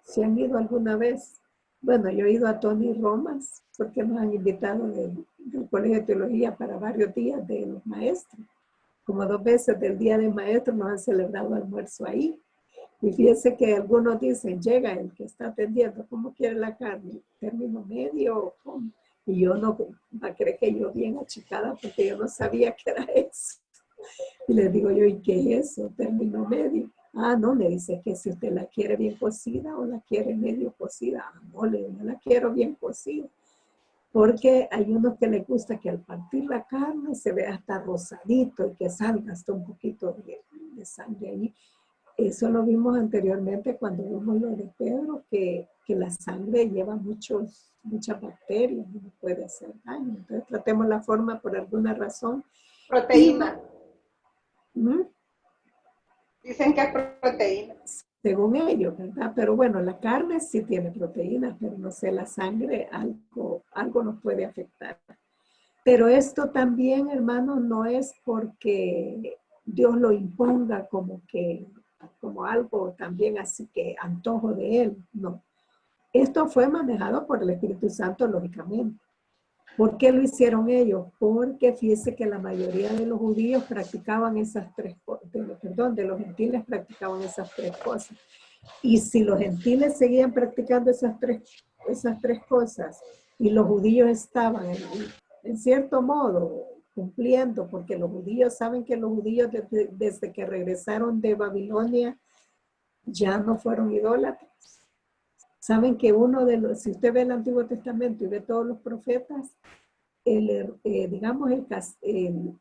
si han ido alguna vez. Bueno, yo he ido a Tony Romas porque nos han invitado del Colegio de Teología para varios días de los maestros. Como 2 veces del Día del Maestro nos han celebrado almuerzo ahí. Y fíjense que algunos dicen, llega el que está atendiendo, ¿cómo quiere la carne? ¿Término medio o cómo? Y yo no va a creer que yo bien achicada porque yo no sabía qué era eso. Y le digo yo, ¿y qué es eso? Término medio. Ah, no, me dice que si usted la quiere bien cocida o la quiere medio cocida. Ah, no, yo la quiero bien cocida. Porque hay unos que les gusta que al partir la carne se vea hasta rosadito y que salga hasta un poquito de sangre ahí. Eso lo vimos anteriormente cuando vimos lo de Pedro, que la sangre lleva muchas bacterias y puede hacer daño. Entonces tratemos la forma por alguna razón. Proteína. ¿Mm? Dicen que es proteína. Según ellos, ¿verdad? Pero bueno, la carne sí tiene proteínas, pero no sé, la sangre algo nos puede afectar. Pero esto también, hermanos, no es porque Dios lo imponga como algo también así que antojo de Él, no. Esto fue manejado por el Espíritu Santo, lógicamente. ¿Por qué lo hicieron ellos? Porque fíjese que la mayoría de los judíos practicaban esas tres cosas, de los gentiles practicaban esas 3 cosas. Y si los gentiles seguían practicando esas tres cosas y los judíos estaban en cierto modo cumpliendo, porque los judíos saben que los judíos desde que regresaron de Babilonia ya no fueron idólatras. Saben que si usted ve el Antiguo Testamento y ve todos los profetas,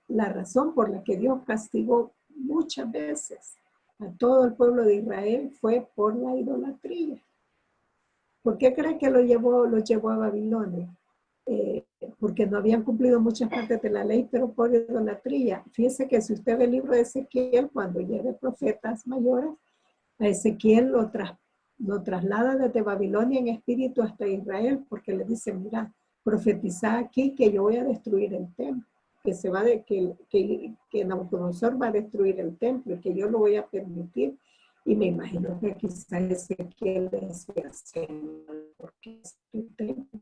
la razón por la que Dios castigó muchas veces a todo el pueblo de Israel fue por la idolatría. ¿Por qué cree que los llevó a Babilonia? Porque no habían cumplido muchas partes de la ley, pero por idolatría. Fíjese que si usted ve el libro de Ezequiel, cuando lleve profetas mayores, a Ezequiel lo traslada desde Babilonia en espíritu hasta Israel, porque le dice, mira, profetiza aquí que yo voy a destruir el templo, que Nabucodonosor va a destruir el templo y que yo lo voy a permitir. Y me imagino que quizás Ezequiel decía, porque es tu templo.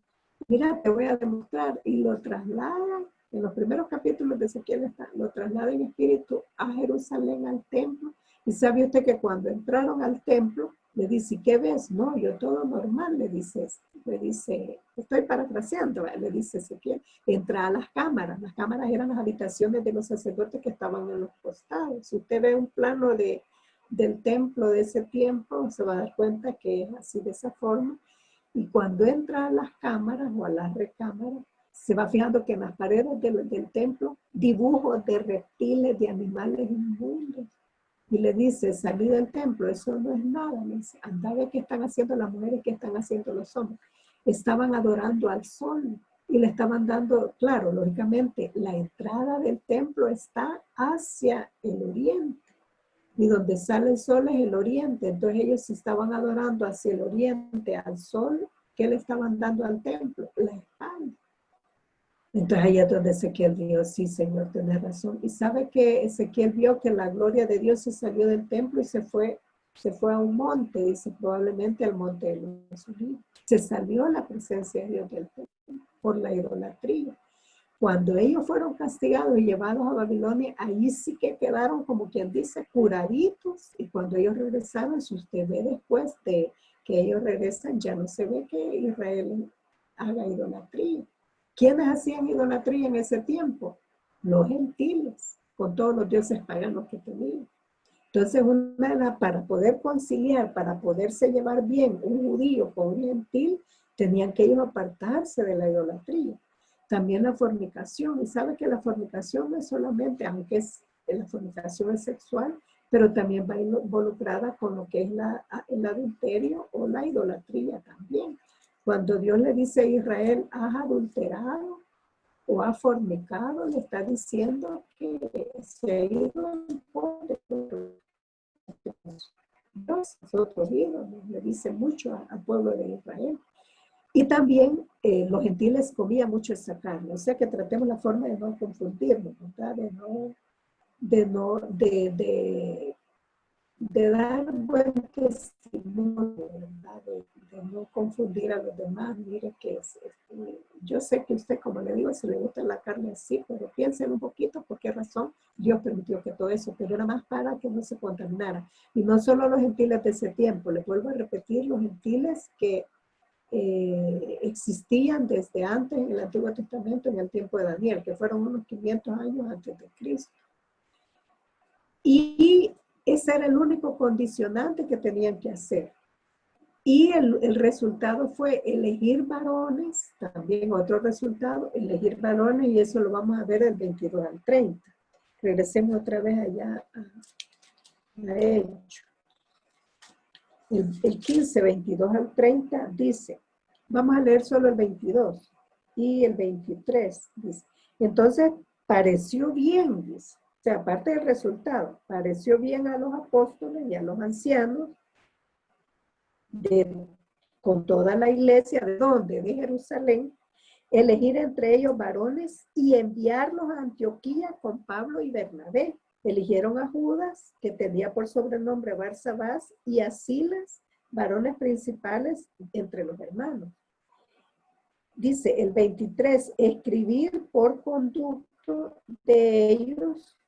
Mira, te voy a demostrar. Y lo traslada, en los primeros capítulos de Ezequiel lo traslada en espíritu a Jerusalén, al templo. Y sabe usted que cuando entraron al templo, le dice, ¿qué ves? No, yo todo normal, le dice, estoy parafraseando, le dice Ezequiel, entra a las cámaras. Las cámaras eran las habitaciones de los sacerdotes que estaban en los costados. Si usted ve un plano del templo de ese tiempo, se va a dar cuenta que es así de esa forma. Y cuando entra a las cámaras o a las recámaras, se va fijando que en las paredes del templo, dibujos de reptiles, de animales inmundos. Y le dice, salí del templo, eso no es nada. Le dice, anda a ver qué están haciendo las mujeres, qué están haciendo los hombres. Estaban adorando al sol y le estaban dando, claro, lógicamente, la entrada del templo está hacia el oriente. Y donde sale el sol es el oriente. Entonces ellos estaban adorando hacia el oriente, al sol. ¿Qué le estaban dando al templo? La espalda. Entonces ahí es donde Ezequiel dijo, sí, Señor, tienes razón. Y sabe que Ezequiel vio que la gloria de Dios se salió del templo y se fue a un monte, dice, probablemente al monte de los Olivos. Se salió la presencia de Dios del templo por la idolatría. Cuando ellos fueron castigados y llevados a Babilonia, allí sí que quedaron, como quien dice, curaditos. Y cuando ellos regresaron, si usted ve después de que ellos regresan, ya no se ve que Israel haga idolatría. ¿Quiénes hacían idolatría en ese tiempo? Los gentiles, con todos los dioses paganos que tenían. Entonces, para poder conciliar, para poderse llevar bien un judío con un gentil, tenían que ellos apartarse de la idolatría. También la fornicación. Y sabe que la fornicación no es solamente, aunque la fornicación es sexual, pero también va involucrada con lo que es el adulterio o la idolatría también. Cuando Dios le dice a Israel, has adulterado o has fornicado, le está diciendo que se ha ido en pos de Dios, otros ídolos, le dice mucho al pueblo de Israel. Y también los gentiles comían mucho esa carne, o sea que tratemos la forma de no confundirnos, ¿verdad? De dar buen testimonio, ¿verdad? De no confundir a los demás. Mire que yo sé que usted, como le digo, si le gusta la carne así, pero piensen un poquito por qué razón Dios permitió que todo eso, pero era más para que no se contaminara. Y no solo los gentiles de ese tiempo, les vuelvo a repetir, los gentiles que existían desde antes en el Antiguo Testamento, en el tiempo de Daniel, que fueron unos 500 años antes de Cristo. Y ese era el único condicionante que tenían que hacer. Y el resultado fue elegir varones, también otro resultado, elegir varones, y eso lo vamos a ver del 22 al 30. Regresemos otra vez allá a Hechos. El 15, 22 al 30 dice, vamos a leer solo el 22 y el 23, dice. Entonces, pareció bien, dice. O sea, aparte del resultado, pareció bien a los apóstoles y a los ancianos con toda la iglesia, ¿de dónde? De Jerusalén, elegir entre ellos varones y enviarlos a Antioquía con Pablo y Bernabé. Eligieron a Judas, que tenía por sobrenombre Barsabás, y a Silas, varones principales entre los hermanos. Dice el 23, escribir por conducto de ellos,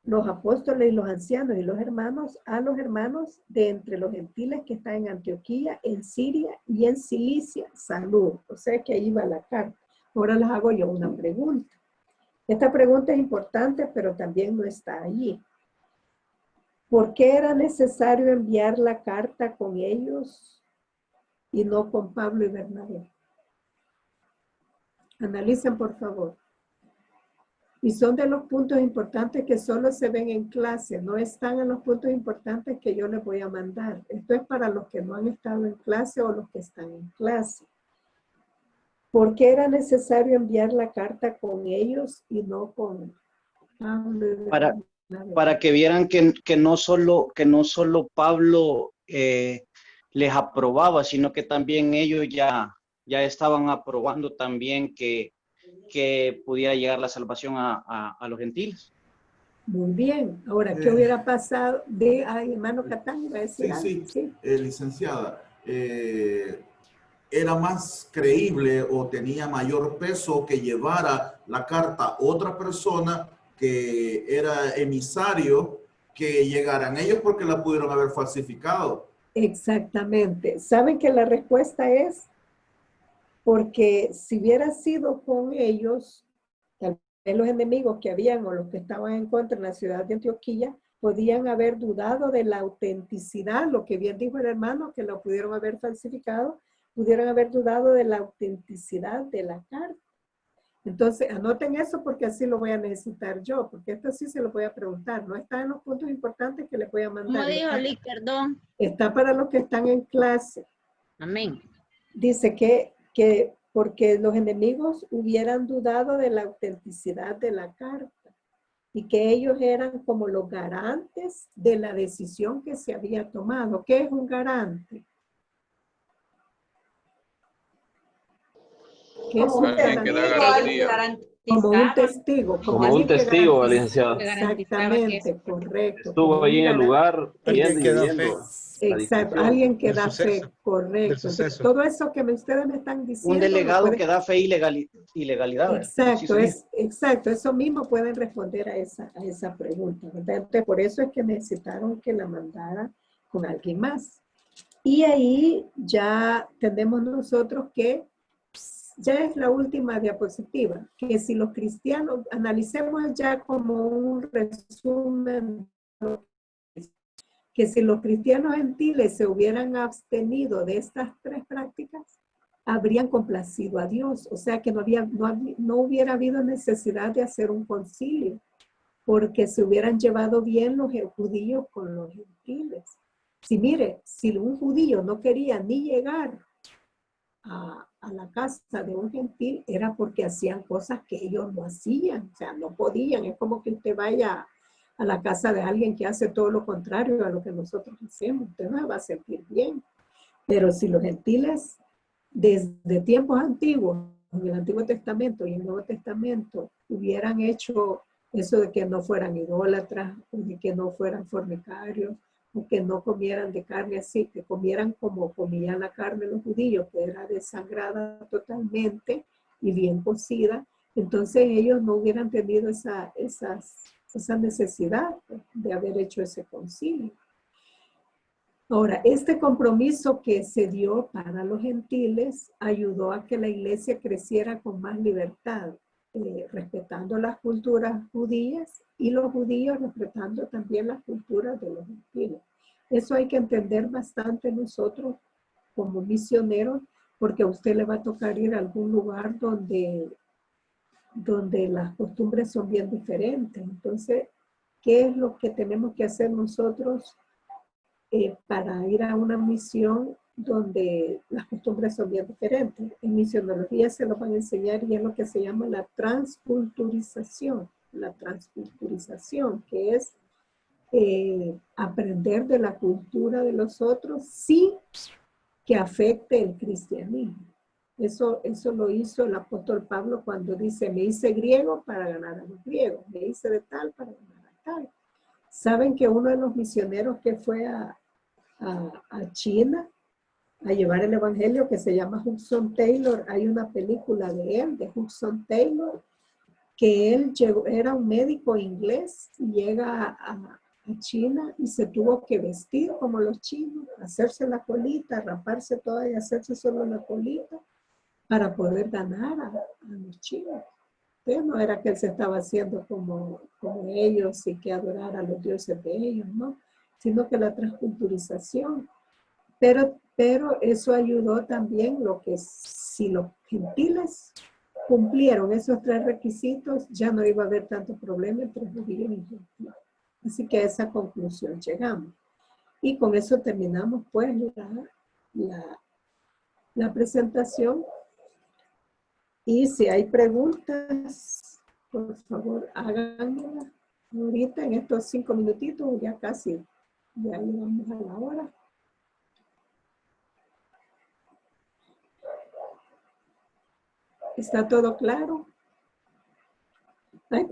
los apóstoles y los ancianos y los hermanos, a los hermanos de entre los gentiles que están en Antioquía, en Siria y en Cilicia, salud. O sea que ahí va la carta. Ahora les hago yo una pregunta. Esta pregunta es importante, pero también no está allí. ¿Por qué era necesario enviar la carta con ellos y no con Pablo y Bernabé? Analicen, por favor. Y son de los puntos importantes que solo se ven en clase, no están en los puntos importantes que yo les voy a mandar. Esto es para los que no han estado en clase o los que están en clase. ¿Por qué era necesario enviar la carta con ellos y no con Pablo y Bernabé? Para que vieran que no solo Pablo les aprobaba, sino que también ellos ya estaban aprobando también que pudiera llegar la salvación a los gentiles. Muy bien. Ahora, ¿qué hubiera pasado? Hermano Catán, iba a decir algo. Sí. Licenciada, ¿era más creíble o tenía mayor peso que llevara la carta otra persona que era emisario que llegaran ellos porque la pudieron haber falsificado? Exactamente. ¿Saben que la respuesta es? Porque si hubiera sido con ellos, tal vez los enemigos que habían o los que estaban en contra en la ciudad de Antioquía, podían haber dudado de la autenticidad, lo que bien dijo el hermano, que lo pudieron haber falsificado, pudieron haber dudado de la autenticidad de la carta. Entonces, anoten eso porque así lo voy a necesitar yo, porque esto sí se lo voy a preguntar. No está en los puntos importantes que les voy a mandar. ¿Cómo dijo Lick, perdón? Está para los que están en clase. Amén. Dice que porque los enemigos hubieran dudado de la autenticidad de la carta. y que ellos eran como los garantes de la decisión que se había tomado. ¿Qué es un garante? ¿Qué es un Alguien que da garante? garantía. Como un testigo. Como un alguien que testigo, garantiza. licenciado. Exactamente, correcto. Estuvo ahí en el lugar Alguien viendo y que da fe viviendo la Exacto, discusión. alguien que del da suceso, fe, correcto. suceso. Todo eso que ustedes me están diciendo. Un delegado puede- que da fe y legalidad. ¿verdad? Exacto, Sí, exacto, eso mismo pueden responder a esa pregunta, ¿verdad? Entonces, por eso es que necesitaron que la mandara con alguien más. Y ahí ya tenemos nosotros que ya es la última diapositiva, que si los cristianos, analicemos ya como un resumen, que si los cristianos gentiles se hubieran abstenido de estas tres prácticas, habrían complacido a Dios. O sea que no hubiera habido necesidad de hacer un concilio, porque se hubieran llevado bien los judíos con los gentiles. Si mire, si un judío no quería ni llegar a la casa de un gentil, era porque hacían cosas que ellos no hacían, o sea, no podían. Es como que usted vaya a la casa de alguien que hace todo lo contrario a lo que nosotros hacemos, usted no se va a sentir bien. Pero si los gentiles desde tiempos antiguos, en el Antiguo Testamento y en el Nuevo Testamento, hubieran hecho eso de que no fueran idólatras, o de que no fueran fornicarios, o que no comieran de carne así, que comieran como comían la carne los judíos, que era desangrada totalmente y bien cocida, entonces ellos no hubieran tenido esa necesidad de haber hecho ese concilio. Ahora, este compromiso que se dio para los gentiles ayudó a que la iglesia creciera con más libertad, respetando las culturas judías y los judíos respetando también las culturas de los gentiles. Eso hay que entender bastante nosotros como misioneros, porque a usted le va a tocar ir a algún lugar donde las costumbres son bien diferentes. Entonces, ¿qué es lo que tenemos que hacer nosotros para ir a una misión donde las costumbres son bien diferentes? En misionología se lo van a enseñar y es lo que se llama la transculturización. La transculturización, que es aprender de la cultura de los otros sin que afecte el cristianismo. Eso lo hizo el apóstol Pablo cuando dice, me hice griego para ganar a los griegos, me hice de tal para ganar a tal. ¿Saben que uno de los misioneros que fue a China a llevar el evangelio, que se llama Hudson Taylor, hay una película de él, de Hudson Taylor, que él era un médico inglés y llega a China y se tuvo que vestir como los chinos, hacerse la colita, raparse toda y hacerse solo la colita para poder ganar a los chinos. Entonces no era que él se estaba haciendo como ellos y que adorara a los dioses de ellos, ¿no? Sino que la transculturización. Pero eso ayudó también lo que si los gentiles cumplieron esos tres requisitos, ya no iba a haber tanto problema entre judíos y gentiles. Así que a esa conclusión llegamos. Y con eso terminamos pues la presentación. Y si hay preguntas, por favor, háganlas ahorita en estos 5 minutitos, ya casi, ya llegamos a la hora. ¿Está todo claro? Hay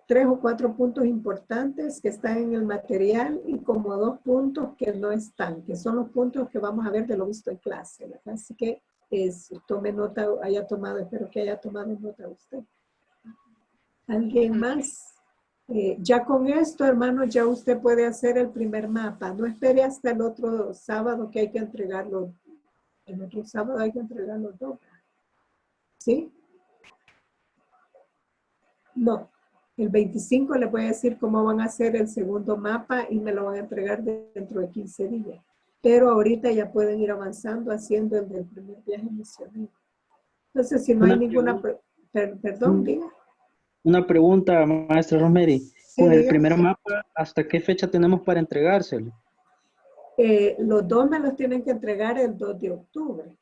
3 o 4 puntos importantes que están en el material y como 2 puntos que no están, que son los puntos que vamos a ver de lo visto en clase, ¿verdad? Así que tome nota, espero que haya tomado nota usted. ¿Alguien más? Ya con esto, hermano, ya usted puede hacer el primer mapa. No espere hasta el otro sábado que hay que entregarlo. El otro sábado hay que entregar los 2. ¿Sí? No, el 25 le voy a decir cómo van a hacer el segundo mapa y me lo van a entregar dentro de 15 días. Pero ahorita ya pueden ir avanzando haciendo el del primer viaje misionero. Entonces, si no hay ninguna... Perdón, diga. Una pregunta, maestra Rosemary. Sí, Con el diga. primer mapa, ¿hasta qué fecha tenemos para entregárselo? Los 2 me los tienen que entregar el 2 de octubre.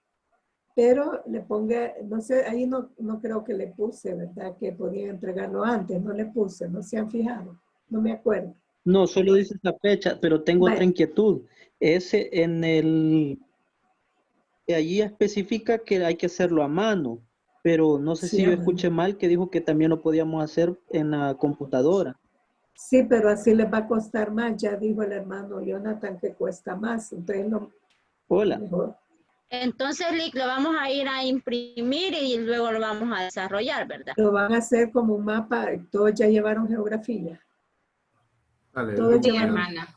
pero le ponga, no sé, ahí no creo que le puse, ¿verdad? Que podían entregarlo antes, no le puse, no se han fijado, no me acuerdo. No, solo dice esa fecha, pero tengo otra inquietud. Ese en el... Allí especifica que hay que hacerlo a mano, pero no sé Sí, si a yo mano. escuché mal que dijo que también lo podíamos hacer en la computadora. Sí, pero así les va a costar más, ya dijo el hermano Jonathan que cuesta más, entonces lo mejor. Entonces, Lick, lo vamos a ir a imprimir y luego lo vamos a desarrollar, ¿verdad? Lo van a hacer como un mapa, todos ya llevaron geografía. Aleluya. Sí, hermana.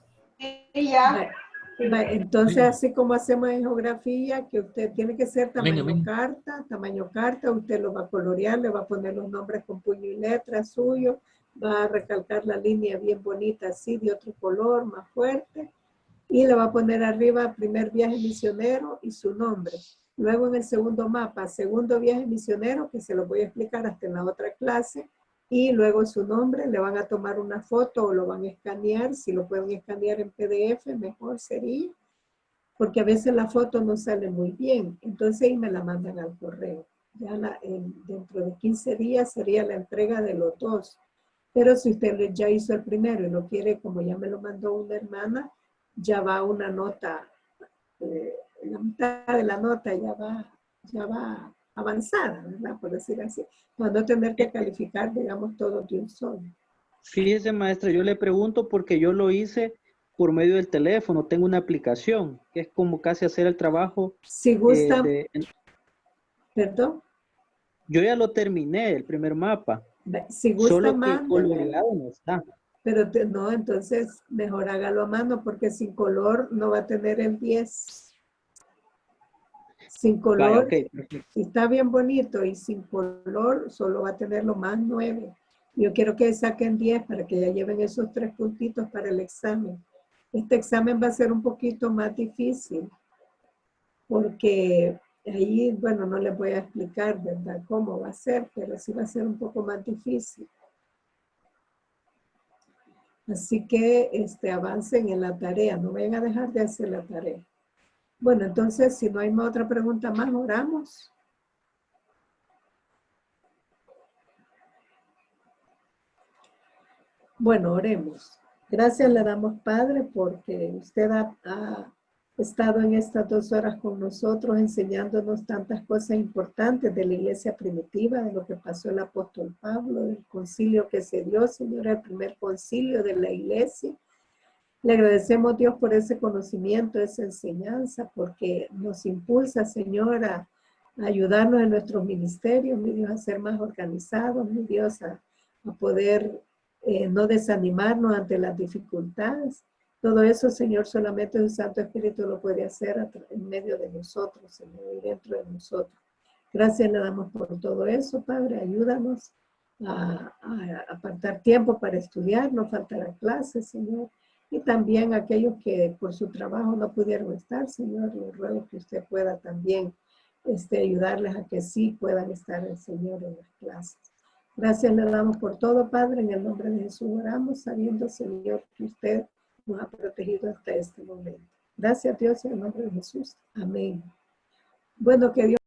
Entonces, así como hacemos en geografía, que usted tiene que ser tamaño carta, usted lo va a colorear, le va a poner los nombres con puño y letra suyo, va a recalcar la línea bien bonita así, de otro color, más fuerte, y le va a poner arriba primer viaje misionero y su nombre. Luego en el segundo mapa, segundo viaje misionero, que se lo voy a explicar hasta en la otra clase, y luego su nombre, le van a tomar una foto o lo van a escanear, si lo pueden escanear en PDF, mejor sería, porque a veces la foto no sale muy bien, entonces ahí me la mandan al correo. Ya dentro de 15 días sería la entrega de los dos, pero si usted ya hizo el primero y lo quiere, como ya me lo mandó una hermana, ya va una nota, la mitad de la nota ya va avanzada, ¿verdad? Por decir así. Para no tener que calificar, digamos, todo de un solo. Fíjese, maestra, yo le pregunto porque yo lo hice por medio del teléfono. Tengo una aplicación que es como casi hacer el trabajo. Si gusta, ¿perdón? Yo ya lo terminé, el primer mapa. Si gusta, solo que mándeme. coloreado no está. Pero no, entonces mejor hágalo a mano porque sin color no va a tener el 10. Sin color, Vaya, okay. Si está bien bonito y sin color, solo va a tener lo más 9. Yo quiero que saquen 10 para que ya lleven esos 3 puntitos para el examen. Este examen va a ser un poquito más difícil porque ahí, bueno, no les voy a explicar, ¿verdad?, cómo va a ser, pero sí va a ser un poco más difícil. Así que avancen en la tarea, no vayan a dejar de hacer la tarea. Bueno, entonces, si no hay otra pregunta más, oramos. Bueno, oremos. Gracias le damos, Padre, porque usted ha estado en estas 2 horas con nosotros enseñándonos tantas cosas importantes de la iglesia primitiva, de lo que pasó el apóstol Pablo, del concilio que se dio, Señor, el primer concilio de la iglesia. Le agradecemos, Dios, por ese conocimiento, esa enseñanza, porque nos impulsa, Señor, a ayudarnos en nuestros ministerios, mi Dios, a ser más organizados, mi Dios, a poder no desanimarnos ante las dificultades. Todo eso, Señor, solamente el Santo Espíritu lo puede hacer en medio de nosotros, Señor, y dentro de nosotros. Gracias le damos por todo eso, Padre. Ayúdanos a apartar tiempo para estudiar, no faltará clases, Señor. Y también aquellos que por su trabajo no pudieron estar, Señor, les ruego que usted pueda también ayudarles a que sí puedan estar el Señor en las clases. Gracias le damos por todo, Padre, en el nombre de Jesús oramos, sabiendo, Señor, que usted nos ha protegido hasta este momento. Gracias, Dios, en el nombre de Jesús. Amén. Bueno, que Dios